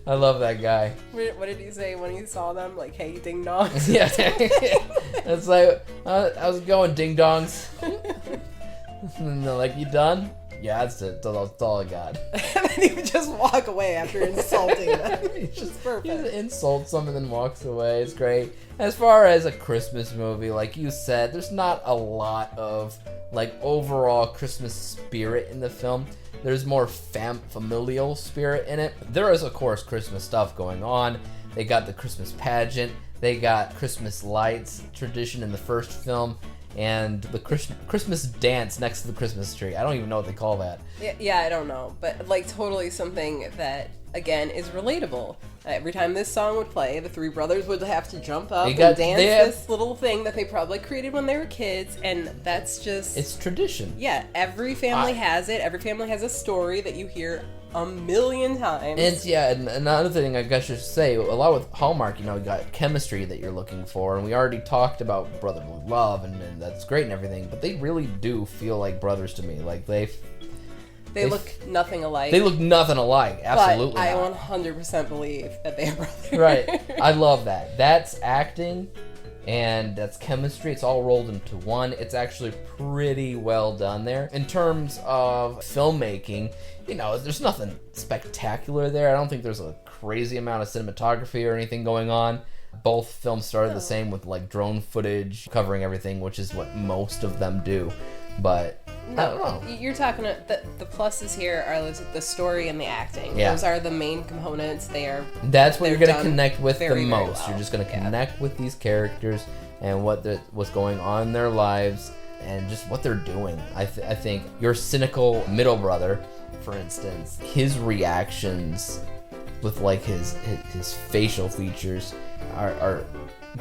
I love that guy. What did he say when he saw them? Like, hey, ding dongs. Yeah. It's like, how's it going, ding dongs? And they're like, you done? Yeah, that's it. That's all I got. And then he would just walk away after insulting them. He just perfect. just insults them and then walks away. It's great. As far as a Christmas movie, like you said, there's not a lot of overall Christmas spirit in the film. There's more familial spirit in it. There is, of course, Christmas stuff going on. They got the Christmas pageant. They got Christmas lights tradition in the first film. And the Christmas dance next to the Christmas tree. I don't even know what they call that. Yeah, I don't know. But, totally something that, again, is relatable. Every time this song would play, the 3 brothers would have to jump up and dance this little thing that they probably created when they were kids. And that's just... It's tradition. Yeah, every family has it. Every family has a story that you hear a million times. And another thing I guess I should say, a lot with Hallmark, you got chemistry that you're looking for, and we already talked about brotherly love, and that's great and everything, but they really do feel like brothers to me. They look nothing alike. They look nothing alike, absolutely. But I not. 100% believe that they are brothers. Right. I love that. That's acting, and that's chemistry. It's all rolled into one. It's actually pretty well done there. In terms of filmmaking, there's nothing spectacular there. I don't think there's a crazy amount of cinematography or anything going on. Both films started the same with drone footage covering everything, which is what most of them do. But I don't know. You're talking the pluses here are the story and the acting. Yeah. Those are the main components. That's what you're going to done connect with the very, very most. well. You're just going to connect with these characters and what's going on in their lives and just what they're doing. I think your cynical middle brother, for instance, his reactions with his facial features are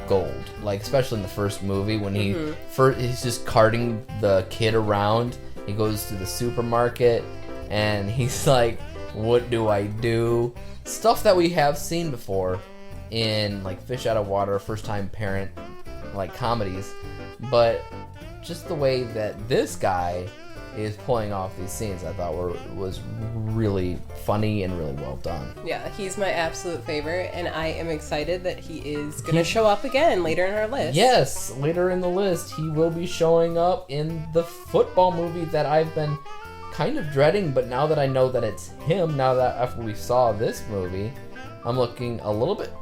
gold. Especially in the first movie when he's just carting the kid around. He goes to the supermarket and he's like, what do I do? Stuff that we have seen before in Fish Out of Water, First Time Parent comedies, but just the way that this guy is pulling off these scenes, I thought was really funny and really well done. Yeah, he's my absolute favorite, and I am excited that he is going to show up again later in our list. Yes, later in the list, he will be showing up in the football movie that I've been kind of dreading, but now that I know that it's him, now that after we saw this movie, I'm looking a little bit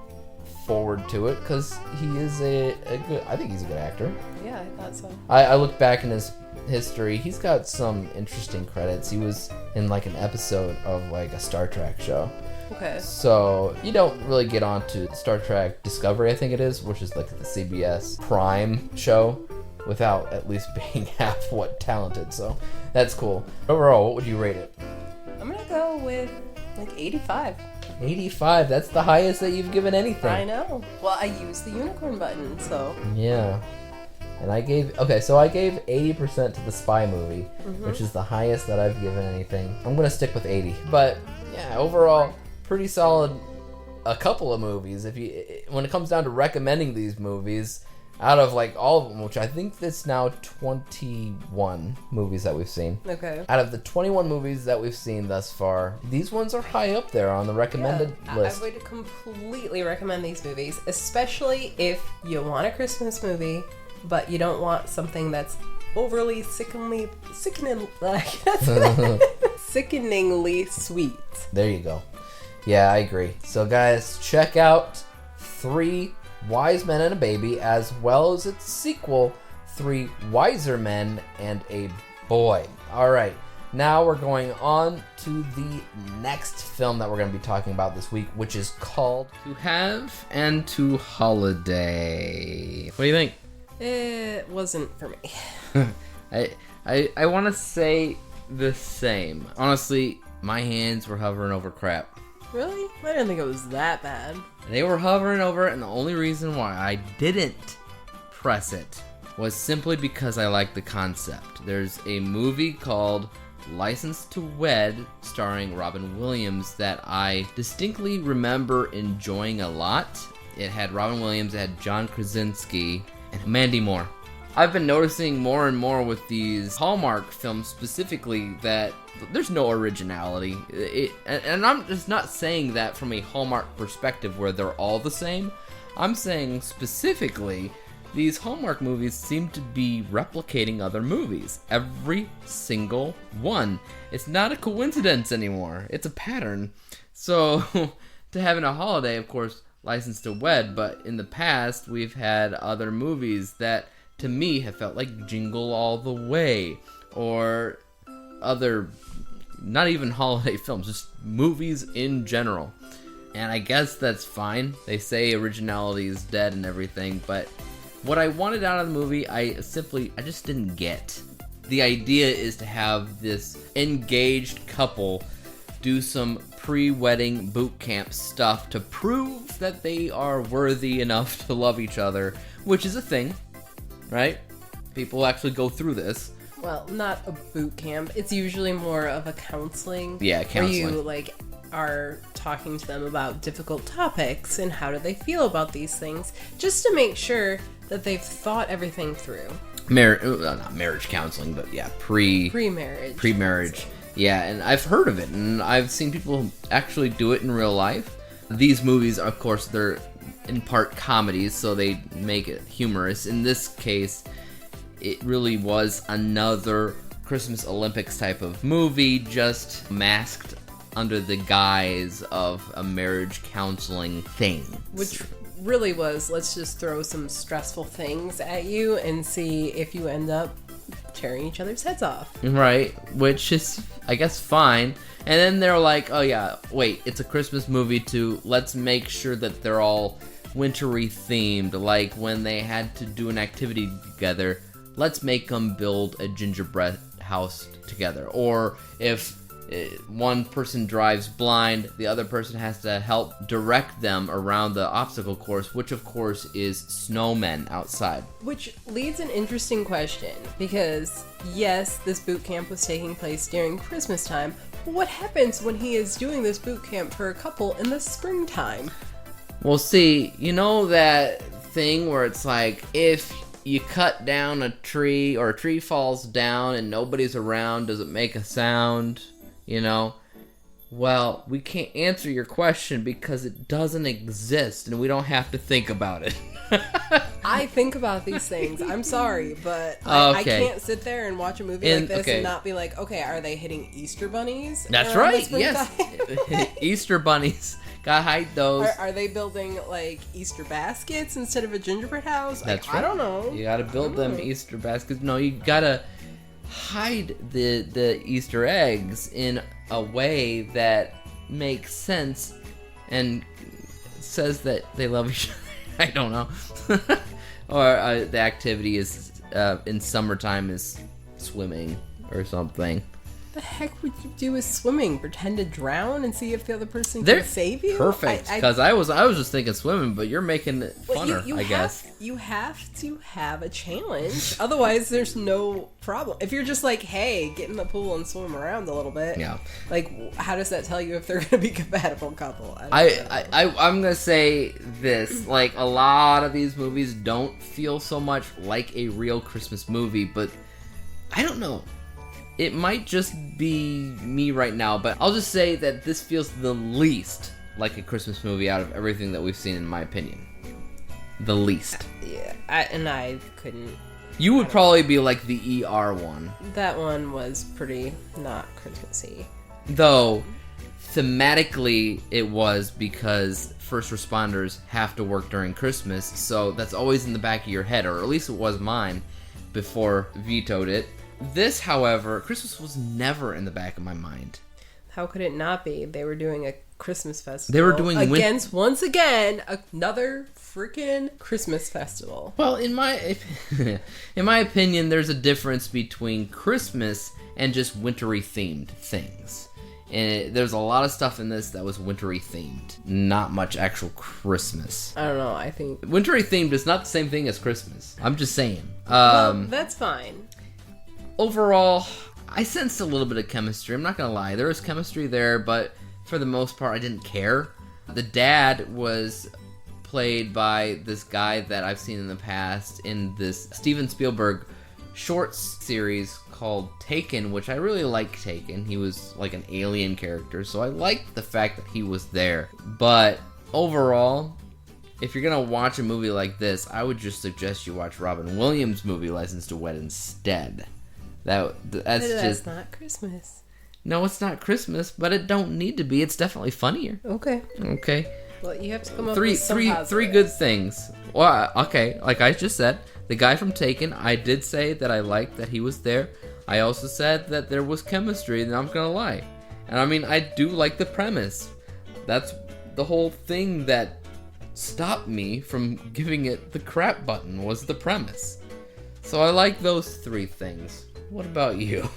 forward to it, because he is a good, I think he's a good actor. Yeah, I thought so. I look back in his history, he's got some interesting credits. He was in like an episode of like a Star Trek show. Okay. So you don't really get onto Star Trek Discovery, I think it is, which is like the CBS Prime show, without at least being half what talented. So that's cool. Overall, what would you rate it? I'm gonna go with like 85. 85. That's the highest that you've given anything. I know. Well, I used the unicorn button, so. Yeah. And I gave 80% to the Spy movie, which is the highest that I've given anything. I'm gonna stick with 80. But yeah, overall, pretty solid. A couple of movies. When it comes down to recommending these movies, out of like all of them, which I think it's now 21 movies that we've seen. Okay. Out of the 21 movies that we've seen thus far, these ones are high up there on the recommended list. I would completely recommend these movies, especially if you want a Christmas movie, but you don't want something that's overly sickeningly sweet. There you go. Yeah, I agree. So guys, check out 3 Wise Men and a Baby, as well as its sequel, 3 Wiser Men and a Boy. Alright, now we're going on to the next film that we're going to be talking about this week, which is called To Have and to Holiday. What do you think? It wasn't for me. I want to say the same. Honestly, my hands were hovering over crap. Really? I didn't think it was that bad. They were hovering over it, and the only reason why I didn't press it was simply because I liked the concept. There's a movie called License to Wed, starring Robin Williams, that I distinctly remember enjoying a lot. It had Robin Williams, it had John Krasinski, and Mandy Moore. I've been noticing more and more with these Hallmark films specifically that there's no originality. And I'm just not saying that from a Hallmark perspective where they're all the same. I'm saying specifically these Hallmark movies seem to be replicating other movies. Every single one. It's not a coincidence anymore. It's a pattern. So, to having a holiday, of course, License to Wed, but in the past we've had other movies that to me have felt like Jingle All the Way, or other, not even holiday films, just movies in general. And I guess that's fine. They say originality is dead and everything, but what I wanted out of the movie, I just didn't get. The idea is to have this engaged couple do some pre-wedding boot camp stuff to prove that they are worthy enough to love each other, which is a thing, right? People actually go through this. Well, not a boot camp. It's usually more of a counseling. Yeah, counseling. Where you, like, are talking to them about difficult topics and how do they feel about these things, just to make sure that they've thought everything through. Not marriage counseling, but yeah, pre-marriage. Pre-marriage. Yeah, and I've heard of it, and I've seen people actually do it in real life. These movies, of course, they're in part comedies, so they make it humorous. In this case, it really was another Christmas Olympics type of movie, just masked under the guise of a marriage counseling thing. Which really was, let's just throw some stressful things at you and see if you end up tearing each other's heads off. Right, which is, I guess, fine. And then they're like, oh yeah, wait, it's a Christmas movie too. Let's make sure that they're all wintry themed. Like when they had to do an activity together, let's make them build a gingerbread house together. Or if one person drives blind, the other person has to help direct them around the obstacle course, which of course is snowmen outside. Which leads an interesting question, because yes, this boot camp was taking place during Christmas time. What happens when he is doing this boot camp for a couple in the springtime? Well, see, you know that thing where it's like, if you cut down a tree, or a tree falls down and nobody's around, does it make a sound? You know? Well, we can't answer your question because it doesn't exist and we don't have to think about it. I think about these things. I'm sorry, but Okay. I can't sit there and watch a movie like this and not be like, okay, are they hitting Easter bunnies? That's around the right, yes. springtime? Easter bunnies. Gotta hide those. Are they building like Easter baskets instead of a gingerbread house? That's like, right. I don't know. You gotta build them Easter baskets. No, you gotta hide the Easter eggs in a way that makes sense and says that they love each other. I don't know. Or the activity is in summertime is swimming or something. The heck would you do with swimming? Pretend to drown and see if the other person can save you? Perfect. Because I was just thinking swimming, but you're making it funner, I guess. You have to have a challenge. Otherwise, there's no problem. If you're just like, hey, get in the pool and swim around a little bit. Yeah. Like, how does that tell you if they're going to be a compatible couple? I'm going to say this. Like, a lot of these movies don't feel so much like a real Christmas movie, but I don't know. It might just be me right now, but I'll just say that this feels the least like a Christmas movie out of everything that we've seen, in my opinion. The least. Yeah, I couldn't. You would probably be like the ER one. That one was pretty not Christmassy. Though, thematically, it was because first responders have to work during Christmas, so that's always in the back of your head, or at least it was mine before vetoed it. This, however, Christmas was never in the back of my mind. How could it not be? They were doing a Christmas festival. They were doing once again, another freaking Christmas festival. Well, in my opinion, there's a difference between Christmas and just wintry themed things. And there's a lot of stuff in this that was wintry themed. Not much actual Christmas. I don't know, I think... Wintry themed is not the same thing as Christmas. I'm just saying. Well, that's fine. Overall, I sensed a little bit of chemistry. I'm not gonna lie. There was chemistry there, but for the most part, I didn't care. The dad was played by this guy that I've seen in the past in this Steven Spielberg shorts series called Taken, which I really like Taken. He was like an alien character, so I liked the fact that he was there. But overall, if you're gonna watch a movie like this, I would just suggest you watch Robin Williams' movie License to Wed instead. That's not Christmas. No, it's not Christmas, but it don't need to be. It's definitely funnier. Okay. Well, you have to come up with three good things. Well, okay, like I just said, the guy from Taken, I did say that I liked that he was there. I also said that there was chemistry, and I'm not gonna lie. And I mean, I do like the premise. That's the whole thing that stopped me from giving it the crap button, was the premise. So I like those three things. What about you?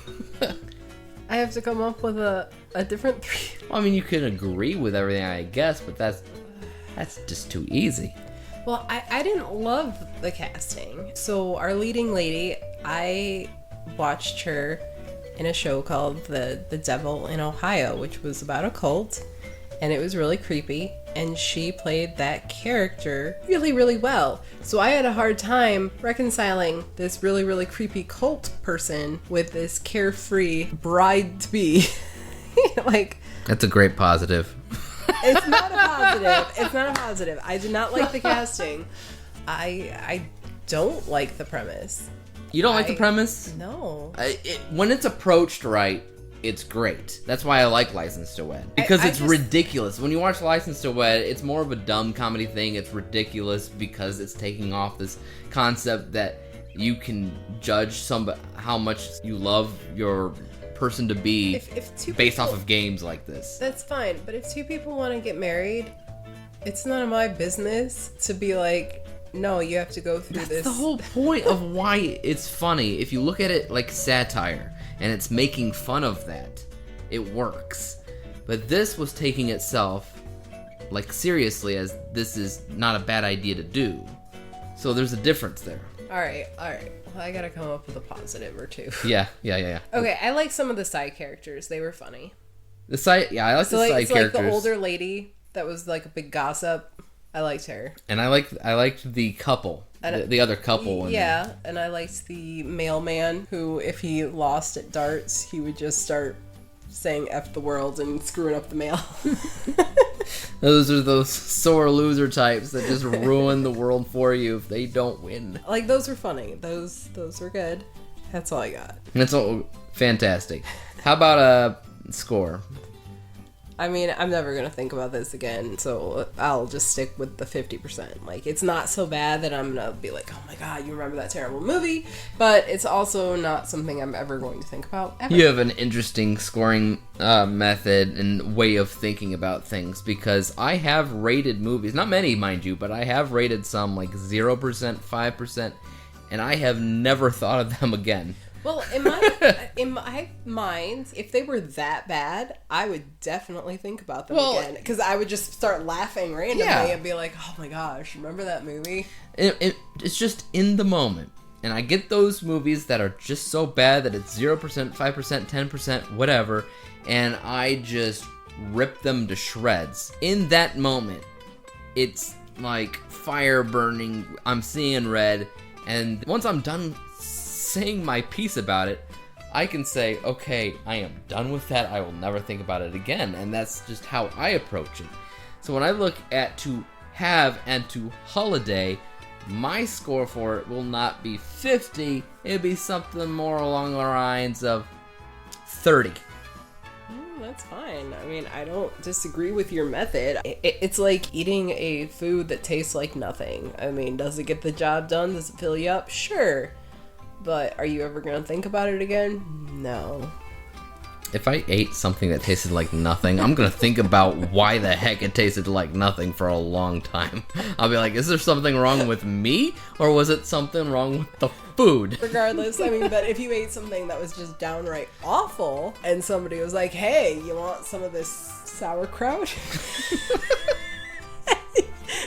I have to come up with a different three. Well, I mean, you can agree with everything, I guess, but that's just too easy. Well, I didn't love the casting. So our leading lady, I watched her in a show called The Devil in Ohio, which was about a cult, and it was really creepy, and she played that character really, really well. So I had a hard time reconciling this really, really creepy cult person with this carefree bride-to-be. Like, that's a great positive. It's not a positive. It's not a positive. I did not like the casting. I don't like the premise. You don't like the premise? No. When it's approached right, it's great. That's why I like License to Wed. Because it's ridiculous. When you watch License to Wed, it's more of a dumb comedy thing. It's ridiculous because it's taking off this concept that you can judge how much you love your person to be based off of games like this. That's fine, but if two people want to get married, it's none of my business to be like, no, you have to go through this. That's the whole point of why it's funny. If you look at it like satire and it's making fun of that, it works. But this was taking itself like seriously, as this is not a bad idea to do. So there's a difference there. All right. Well, I gotta come up with a positive or two. Yeah. Okay, I like some of the side characters. They were funny. I like the side characters. Like the older lady that was like a big gossip. I liked her. And I liked the couple, the other couple. Yeah, and I liked the mailman who, if he lost at darts, he would just start saying F the world and screwing up the mail. Those are those sore loser types that just ruin the world for you if they don't win. Like, those were funny. Those were good. That's all I got. That's all fantastic. How about a score? I mean, I'm never going to think about this again, so I'll just stick with the 50%. Like, it's not so bad that I'm going to be like, oh my god, you remember that terrible movie, but it's also not something I'm ever going to think about, ever. You have an interesting scoring method and way of thinking about things, because I have rated movies, not many, mind you, but I have rated some like 0%, 5%, and I have never thought of them again. Well, in my mind, if they were that bad, I would definitely think about them again. Because I would just start laughing randomly and be like, oh my gosh, remember that movie? It's just in the moment. And I get those movies that are just so bad that it's 0%, 5%, 10%, whatever, and I just rip them to shreds. In that moment, it's like fire burning, I'm seeing red, and once I'm done saying my piece about it, I can say, okay, I am done with that. I will never think about it again. And that's just how I approach it. So when I look at To Have and To Holiday, my score for it will not be 50. It'll be something more along the lines of 30. That's fine. I mean, I don't disagree with your method. It's like eating a food that tastes like nothing. I mean, does it get the job done? Does it fill you up? Sure. But are you ever going to think about it again? No. If I ate something that tasted like nothing, I'm going to think about why the heck it tasted like nothing for a long time. I'll be like, is there something wrong with me? Or was it something wrong with the food? Regardless, I mean, but if you ate something that was just downright awful, and somebody was like, hey, you want some of this sauerkraut?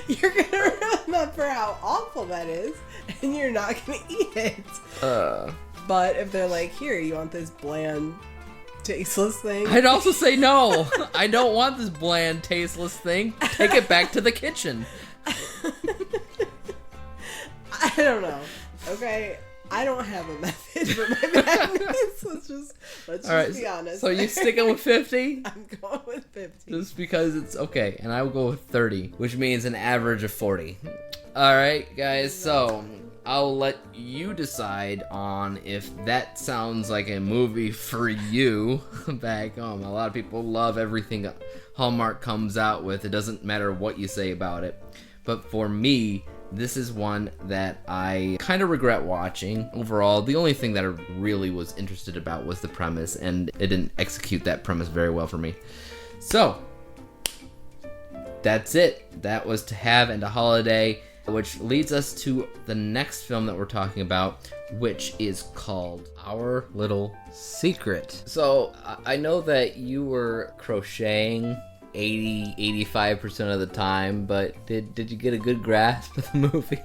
You're going to remember how awful that is, and you're not going to eat it. But if they're like, here, you want this bland, tasteless thing? I'd also say no. I don't want this bland, tasteless thing. Take it back to the kitchen. I don't know. Okay, I don't have a method for my madness. Let's just be honest. So you sticking with 50? I'm going with 50. Just because it's okay, and I will go with 30, which means an average of 40. All right, guys. So I'll let you decide on if that sounds like a movie for you back home. A lot of people love everything Hallmark comes out with. It doesn't matter what you say about it. But for me, this is one that I kind of regret watching. Overall, the only thing that I really was interested about was the premise, and it didn't execute that premise very well for me. So, that's it. That was To Have and To Holiday, which leads us to the next film that we're talking about, which is called Our Little Secret. So, I know that you were crocheting 85% of the time, but did you get a good grasp of the movie?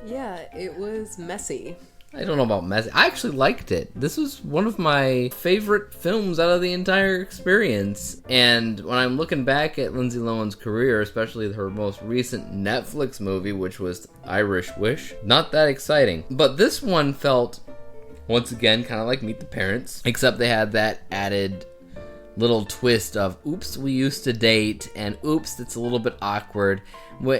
Yeah, it was messy. I don't know about messy. I actually liked it. This was one of my favorite films out of the entire experience. And when I'm looking back at Lindsay Lohan's career, especially her most recent Netflix movie, which was Irish Wish, not that exciting. But this one felt, once again, kind of like Meet the Parents, except they had that added little twist of, oops, we used to date, and oops, it's a little bit awkward,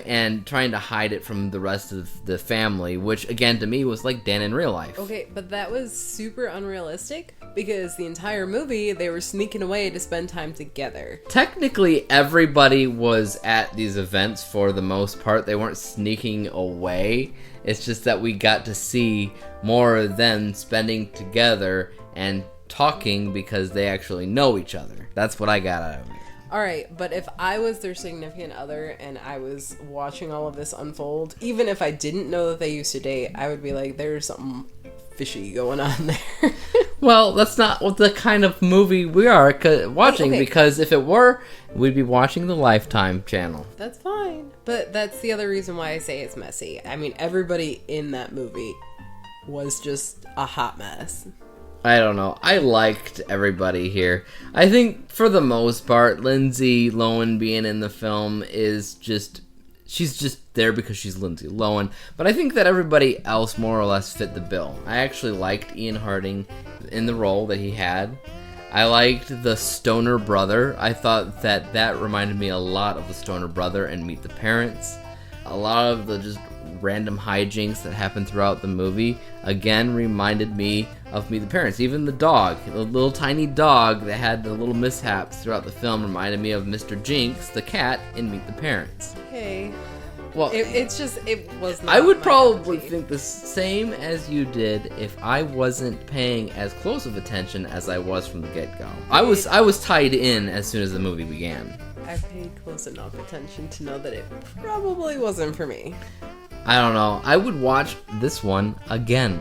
and trying to hide it from the rest of the family, which again to me was like Dan in real life. Okay, but that was super unrealistic, because the entire movie they were sneaking away to spend time together. Technically, everybody was at these events for the most part. They weren't sneaking away. It's just that we got to see more of them spending together and talking because they actually know each other. That's what I got out of it. Alright, but if I was their significant other and I was watching all of this unfold, even if I didn't know that they used to date, I would be like, there's something fishy going on there. Well, that's not what the kind of movie we are watching, because if it were, we'd be watching the Lifetime channel. That's fine. But that's the other reason why I say it's messy. I mean, everybody in that movie was just a hot mess. I don't know. I liked everybody here. I think for the most part, Lindsay Lohan being in the film is just she's just there because she's Lindsay Lohan. But I think that everybody else more or less fit the bill. I actually liked Ian Harding in the role that he had. I liked the stoner brother. I thought that reminded me a lot of the stoner brother in Meet the Parents. A lot of the just random hijinks that happened throughout the movie, again, reminded me of Meet the Parents. Even the dog, the little tiny dog that had the little mishaps throughout the film reminded me of Mr. Jinx, the cat, in Meet the Parents. Okay. Well, it was not I would my probably cup of tea. think the same as you did if I wasn't paying as close of attention as I was from the get-go. I was tied in as soon as the movie began. I paid close enough attention to know that it probably wasn't for me. I don't know. I would watch this one again.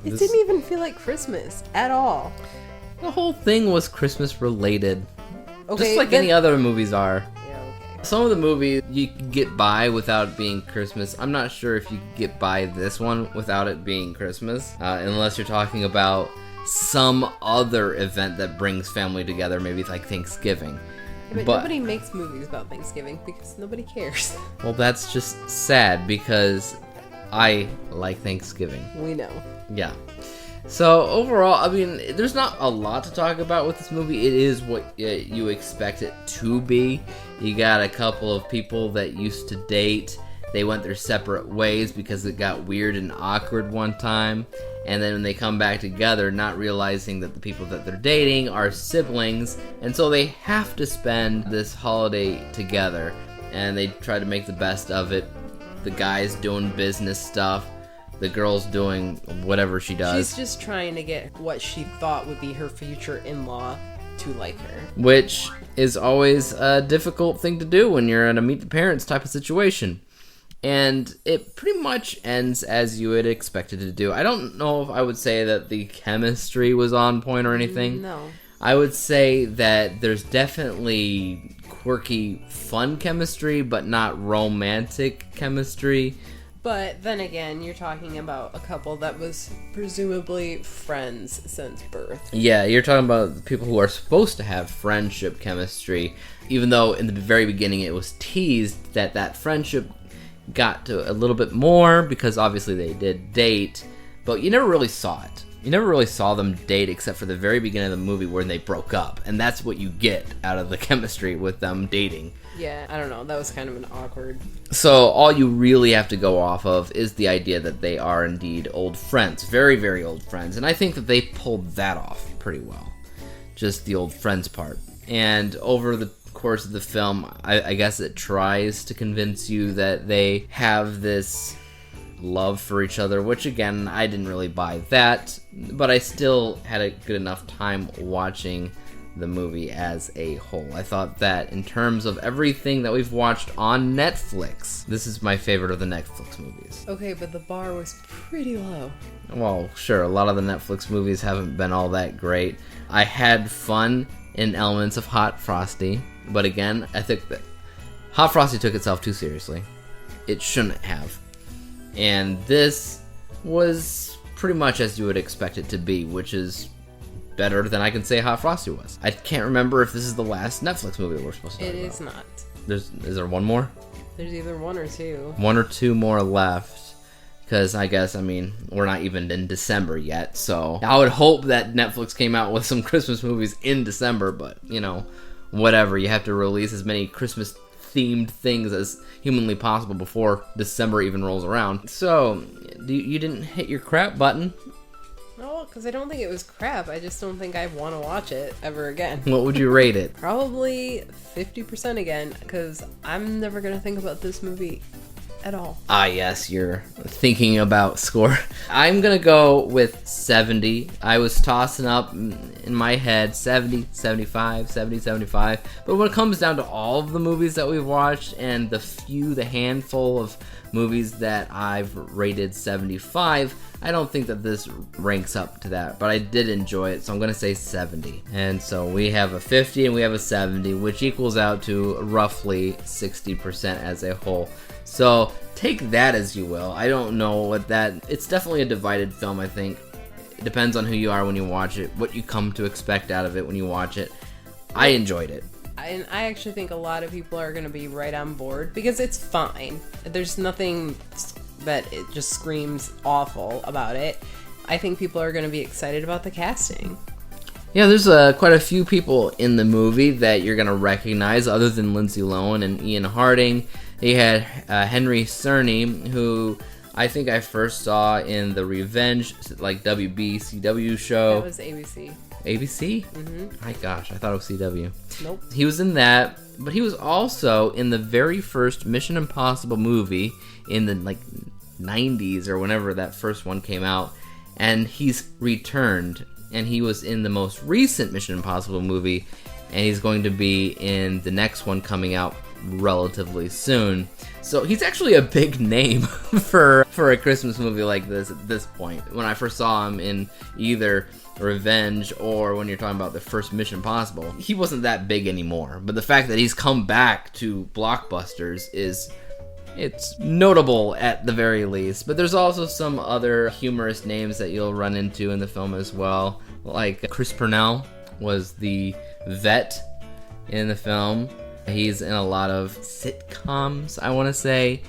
It didn't even feel like Christmas at all. The whole thing was Christmas related. Okay, Just like then- any other movies are. Yeah, okay. Some of the movies you can get by without it being Christmas. I'm not sure if you could get by this one without it being Christmas. Unless you're talking about some other event that brings family together, maybe like Thanksgiving. But nobody makes movies about Thanksgiving because nobody cares. Well, that's just sad because I like Thanksgiving. We know. Yeah. So overall, I mean, there's not a lot to talk about with this movie. It is what you expect it to be. You got a couple of people that used to date. They went their separate ways because it got weird and awkward one time. And then when they come back together, not realizing that the people that they're dating are siblings. And so they have to spend this holiday together. And they try to make the best of it. The guy's doing business stuff. The girl's doing whatever she does. She's just trying to get what she thought would be her future in-law to like her. Which is always a difficult thing to do when you're in a Meet the Parents type of situation. And it pretty much ends as you would expect it to do. I don't know if I would say that the chemistry was on point or anything. No. I would say that there's definitely quirky, fun chemistry, but not romantic chemistry. But then again, you're talking about a couple that was presumably friends since birth. Yeah, you're talking about people who are supposed to have friendship chemistry, even though in the very beginning it was teased that that friendship got to a little bit more because obviously they did date, but you never really saw it. You never really saw them date except for the very beginning of the movie where they broke up, and that's what you get out of the chemistry with them dating. Yeah, I don't know. That was kind of an awkward... So all you really have to go off of is the idea that they are indeed old friends. Very, very old friends. And I think that they pulled that off pretty well. Just the old friends part. And over the course of the film, I guess it tries to convince you that they have this love for each other, which again, I didn't really buy that. But I still had a good enough time watching the movie as a whole. I thought that in terms of everything that we've watched on Netflix, this is my favorite of the Netflix movies. Okay, but the bar was pretty low. Well, sure, a lot of the Netflix movies haven't been all that great. I had fun in elements of Hot Frosty, but again, I think that Hot Frosty took itself too seriously. It shouldn't have. And this was pretty much as you would expect it to be, which is better than I can say Hot Frosty was. I can't remember if this is the last Netflix movie that we're supposed to talk about. It is not. Is there one more? There's either one or two. One or two more left. Because I guess, I mean, we're not even in December yet, so I would hope that Netflix came out with some Christmas movies in December, but, you know, whatever. You have to release as many Christmas-themed things as humanly possible before December even rolls around. So, you didn't hit your crap button. No, because I don't think it was crap. I just don't think I want to watch it ever again. What would you rate it? Probably 50% again, because I'm never going to think about this movie at all. Ah, yes, you're thinking about score. I'm gonna go with 70. I was tossing up in my head 70, 75, 70, 75. But when it comes down to all of the movies that we've watched and the handful of movies that I've rated 75, I don't think that this ranks up to that, but I did enjoy it, so I'm going to say 70. And so we have a 50 and we have a 70, which equals out to roughly 60% as a whole. So take that as you will. I don't know what that... It's definitely a divided film, I think. It depends on who you are when you watch it, what you come to expect out of it when you watch it. I enjoyed it. And I actually think a lot of people are going to be right on board because it's fine. There's nothing that it just screams awful about it. I think people are going to be excited about the casting. Yeah, there's quite a few people in the movie that you're going to recognize other than Lindsay Lohan and Ian Harding. You had Henry Czerny, who I think I first saw in the Revenge, like WBCW show. That was ABC. ABC? Mm-hmm. My gosh, I thought it was CW. Nope. He was in that, but he was also in the very first Mission Impossible movie in the 90s or whenever that first one came out, and he's returned, and he was in the most recent Mission Impossible movie, and he's going to be in the next one coming out relatively soon. So he's actually a big name for a Christmas movie like this at this point. When I first saw him in either Revenge or when you're talking about the first Mission Impossible, he wasn't that big anymore. But the fact that he's come back to blockbusters it's notable at the very least. But there's also some other humorous names that you'll run into in the film as well. Like Chris Purnell was the vet in the film. He's in a lot of sitcoms, I want to say.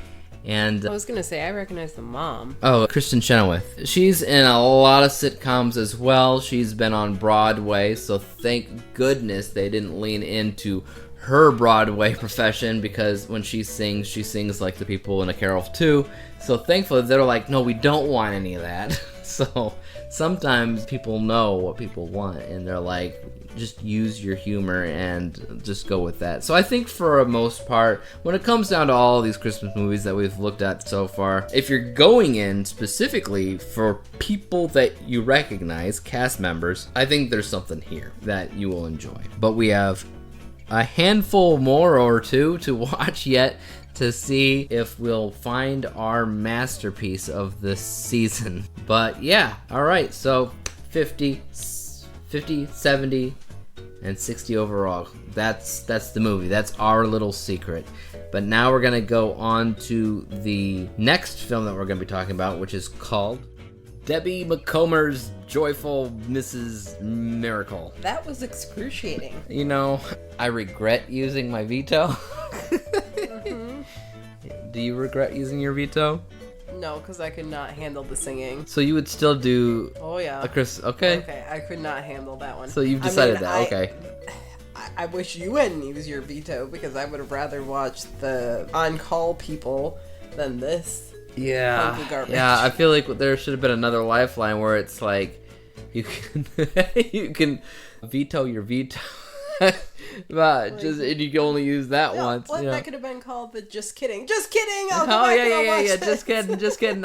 And I was going to say, I recognize the mom. Oh, Kristen Chenoweth. She's in a lot of sitcoms as well. She's been on Broadway, so thank goodness they didn't lean into her Broadway profession, because when she sings like the people in A Carol of Two. So thankfully they're like, no, we don't want any of that. So sometimes people know what people want, and they're like, just use your humor and just go with that. So I think for the most part, when it comes down to all these Christmas movies that we've looked at so far, if you're going in specifically for people that you recognize, cast members, I think there's something here that you will enjoy. But we have a handful more or two to watch yet to see if we'll find our masterpiece of this season. But yeah, alright, so 50, 70, and 60 overall. That's the movie. That's our little secret. But now we're going to go on to the next film that we're going to be talking about, which is called Debbie Macomber's Joyful Mrs. Miracle. That was excruciating. You know, I regret using my veto. Mm-hmm. Do you regret using your veto? No, because I could not handle the singing. So you would still do... Oh, yeah. Okay, I could not handle that one. So you've decided that, okay. I wish you hadn't used your veto, because I would have rather watched the on-call people than this hunk of garbage. Yeah, I feel like there should have been another lifeline where it's like, you can veto your veto. But and you can only use that once. What, you know? that could have been called the just kidding. Just kidding. I'll go Oh back yeah, and I'll yeah, watch yeah. this. Just kidding.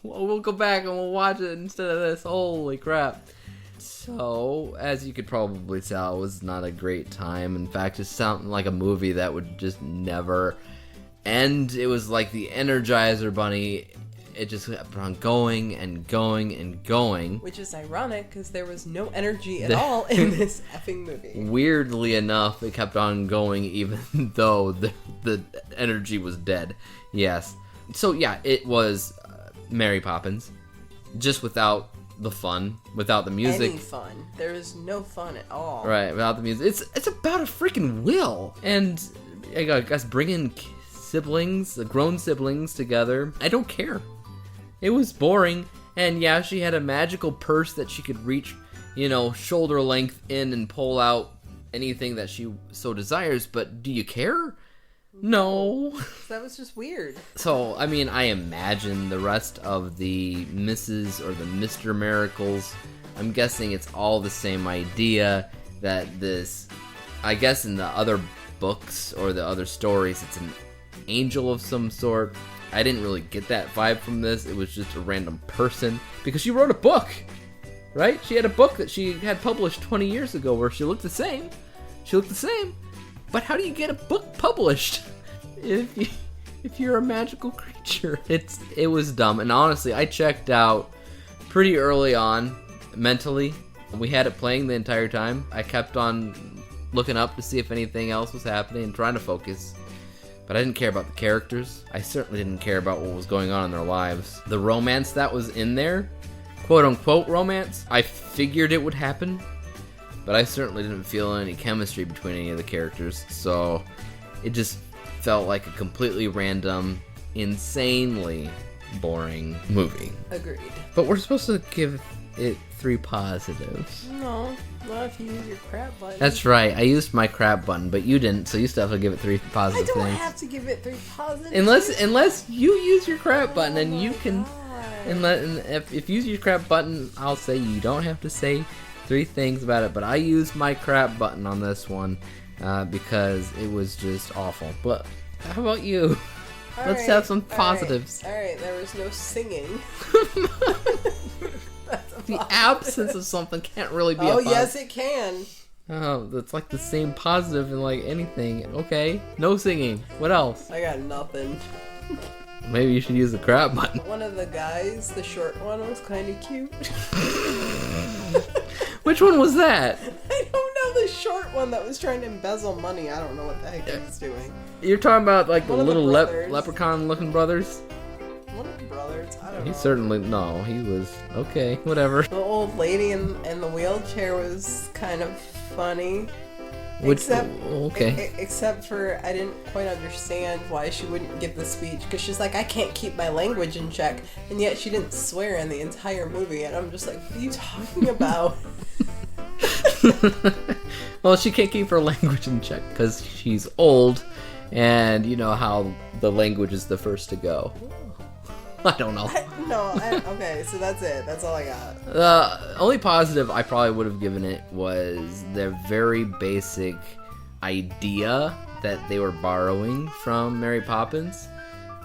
We'll go back and we'll watch it instead of this. Holy crap! So, as you could probably tell, it was not a great time. In fact, it sounded like a movie that would just never end. It was like the Energizer Bunny. It just kept on going and going and going. Which is ironic, because there was no energy at all in this effing movie. Weirdly enough, it kept on going even though the energy was dead. Yes. So yeah, it was Mary Poppins, just without the fun, without the music. Any fun. There is no fun at all. Right, without the music. It's about a freaking will. And I guess bringing siblings, grown siblings together. I don't care. It was boring, and yeah, she had a magical purse that she could reach, shoulder length in and pull out anything that she so desires, but do you care? No. That was just weird. So, I mean, I imagine the rest of the Mrs. or the Mr. Miracles, I'm guessing it's all the same idea, that this, I guess in the other books or the other stories, it's an angel of some sort. I didn't really get that vibe from this. It was just a random person, because she wrote a book, right? She had a book that she had published 20 years ago where she looked the same. But how do you get a book published if you're a magical creature? It was dumb. And honestly, I checked out pretty early on mentally. We had it playing the entire time. I kept on looking up to see if anything else was happening and trying to focus. But I didn't care about the characters. I certainly didn't care about what was going on in their lives. The romance that was in there, quote unquote romance, I figured it would happen. but I certainly didn't feel any chemistry between any of the characters, so it just felt like a completely random, insanely boring movie. Agreed. But we're supposed to give it 3 positives. No, not if you use your crap button. That's right, I used my crap button, but you didn't, so you still have to give it 3 I positive don't things. have to give it 3 positives. Unless you use your crap button, and you can... God. And if you use your crap button, I'll say you don't have to say 3 things about it, but I used my crap button on this one because it was just awful. But how about you? Let's have some positives. All right, there was no singing. That's a The positive. absence of something can't really be a Oh, positive. yes, it can. Oh, that's like the same positive in like anything. Okay, no singing. What else? I got nothing. Maybe you should use the crap button. One of the guys, the short one, was kind of cute. Which one was that? I don't know, the short one that was trying to embezzle money. I don't know what the heck he was doing. You're talking about like the One of the little brothers. leprechaun-looking brothers? One of the brothers, I don't He know. certainly no. He was okay. Whatever. The old lady in the wheelchair was kind of funny. Which Except, except for I didn't quite understand why she wouldn't give the speech, because she's like, I can't keep my language in check, and yet she didn't swear in the entire movie, and I'm just like, what are you talking about? Well, she can't keep her language in check because she's old, and you know how the language is the first to go. I don't know. Okay, so that's it. That's all I got. The only positive I probably would have given it was their very basic idea that they were borrowing from Mary Poppins.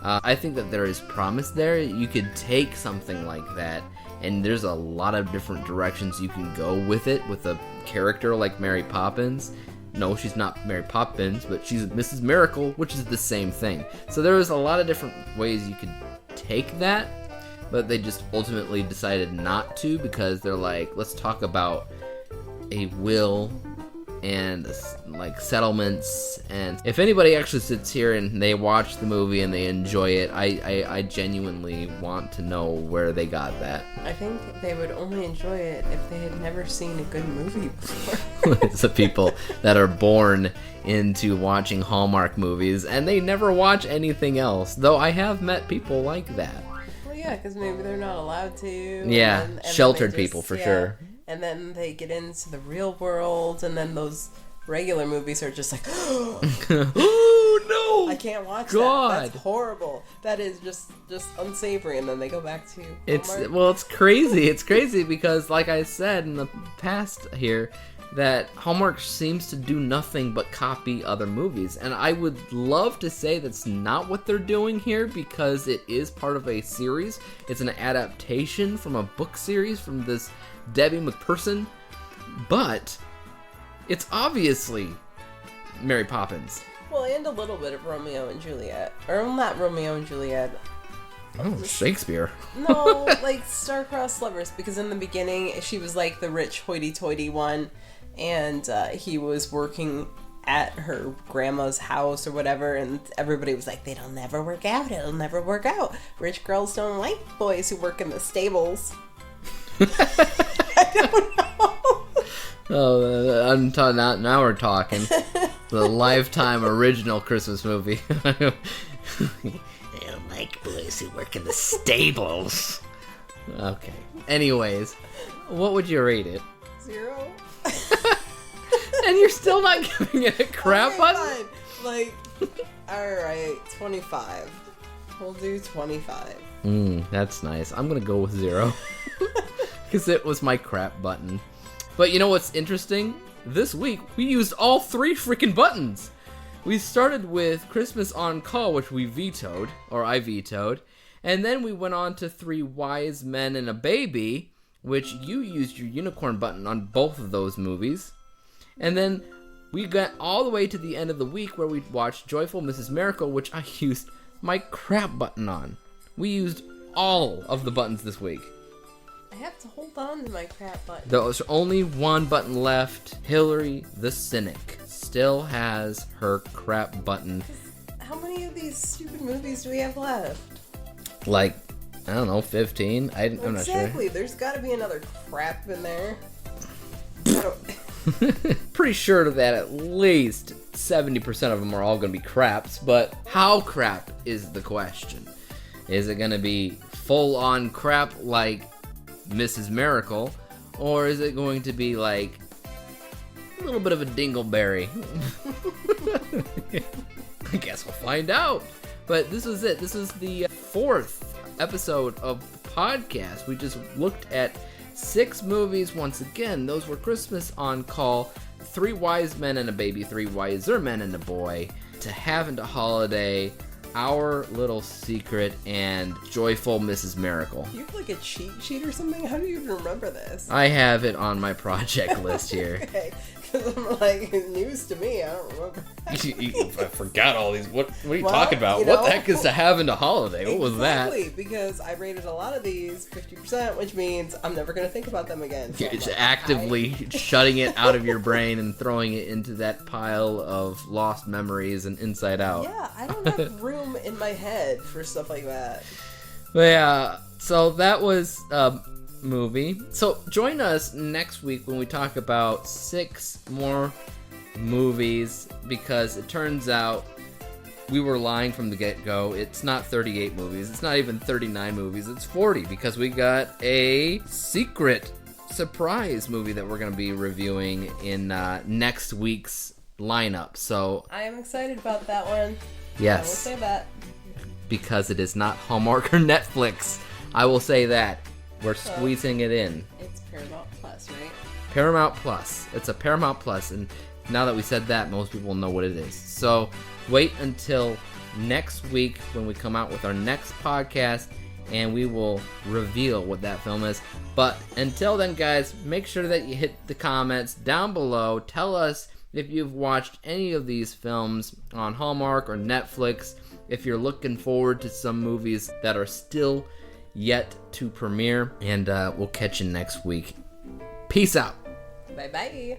I think that there is promise there. You could take something like that, and there's a lot of different directions you can go with it, with a character like Mary Poppins. No, she's not Mary Poppins, but she's Mrs. Miracle, which is the same thing. So there was a lot of different ways you could take that, but they just ultimately decided not to, because they're like, let's talk about a will and like settlements. And if anybody actually sits here and they watch the movie and they enjoy it, I genuinely want to know where they got that. I think they would only enjoy it if they had never seen a good movie before. It's the people that are born into watching Hallmark movies and they never watch anything else, though I have met people like that. Well, yeah, because maybe they're not allowed to. Yeah, and then sheltered they just- people for yeah, sure. And then they get into the real world, and then those regular movies are just like, Oh no! I can't watch God. that. That's horrible. That is just unsavory. And then they go back to Hallmark. It's crazy. It's crazy because, like I said in the past here, that Hallmark seems to do nothing but copy other movies, and I would love to say that's not what they're doing here, because it is part of a series. It's an adaptation from a book series from this Debbie McPherson, but it's obviously Mary Poppins. Well, and a little bit of Romeo and Juliet. Or not Romeo and Juliet. Oh, Shakespeare. No, like star-crossed lovers, because in the beginning she was like the rich hoity-toity one, and he was working at her grandma's house or whatever, and everybody was like, it'll never work out, it'll never work out. Rich girls don't like boys who work in the stables. I don't know. Oh, now we're talking. The Lifetime original Christmas movie. I don't like boys who work in the stables. Okay. Anyways, what would you rate it? 0. And you're still not giving it a crap Okay, button? fine. Like, alright, 25. We'll do 25. That's nice. I'm gonna go with 0. Because it was my crap button. But you know what's interesting? This week, we used all 3 freaking buttons! We started with Christmas on Call, which we vetoed, or I vetoed, and then we went on to 3 Wise Men and a Baby, which you used your unicorn button on both of those movies. And then we got all the way to the end of the week where we watched Joyful Mrs. Miracle, which I used my crap button on. We used all of the buttons this week. I have to hold on to my crap button. There's only one button left. Hilary the Cynic still has her crap button. How many of these stupid movies do we have left? Like, I don't know, 15? I'm not sure. Exactly. There's got to be another crap in there. I don't- Pretty sure that at least 70% of them are all going to be craps, but how crap is the question? Is it going to be full-on crap like Mrs. Miracle, or is it going to be like a little bit of a dingleberry? I guess we'll find out. But this is it. This is the 4th episode of the podcast. We just looked at 6 movies. Once again, those were Christmas on Call, 3 Wise Men and a Baby, 3 Wiser Men and a Boy, To Have and a Holiday, Our Little Secret, and Joyful Mrs. Miracle. You have like a cheat sheet or something? How do you even remember this? I have it on my project list here. Okay, because I'm like, news to me, I don't remember. I forgot all these. What are you Well, talking about? you What the know. heck is To Have and a Holiday? What was that? Exactly, because I rated a lot of these 50%, which means I'm never going to think about them again. So I'm It's like, actively shutting it out of your brain and throwing it into that pile of lost memories and Inside Out. Yeah, I don't have room in my head for stuff like that. But yeah, so that was a movie. So join us next week when we talk about 6 more movies, because it turns out we were lying from the get-go. It's not 38 movies. It's not even 39 movies. It's 40, because we got a secret surprise movie that we're going to be reviewing in next week's lineup. So I am excited about that one. yes. I will say that. Because it is not Hallmark or Netflix. I will say that. We're squeezing it in. It's Paramount Plus, right? Paramount Plus. It's a Paramount Plus, and now that we said that, most people know what it is. So wait until next week when we come out with our next podcast, and we will reveal what that film is. But until then, guys, make sure that you hit the comments down below. Tell us if you've watched any of these films on Hallmark or Netflix, if you're looking forward to some movies that are still yet to premiere, and we'll catch you next week. Peace out. Bye-bye.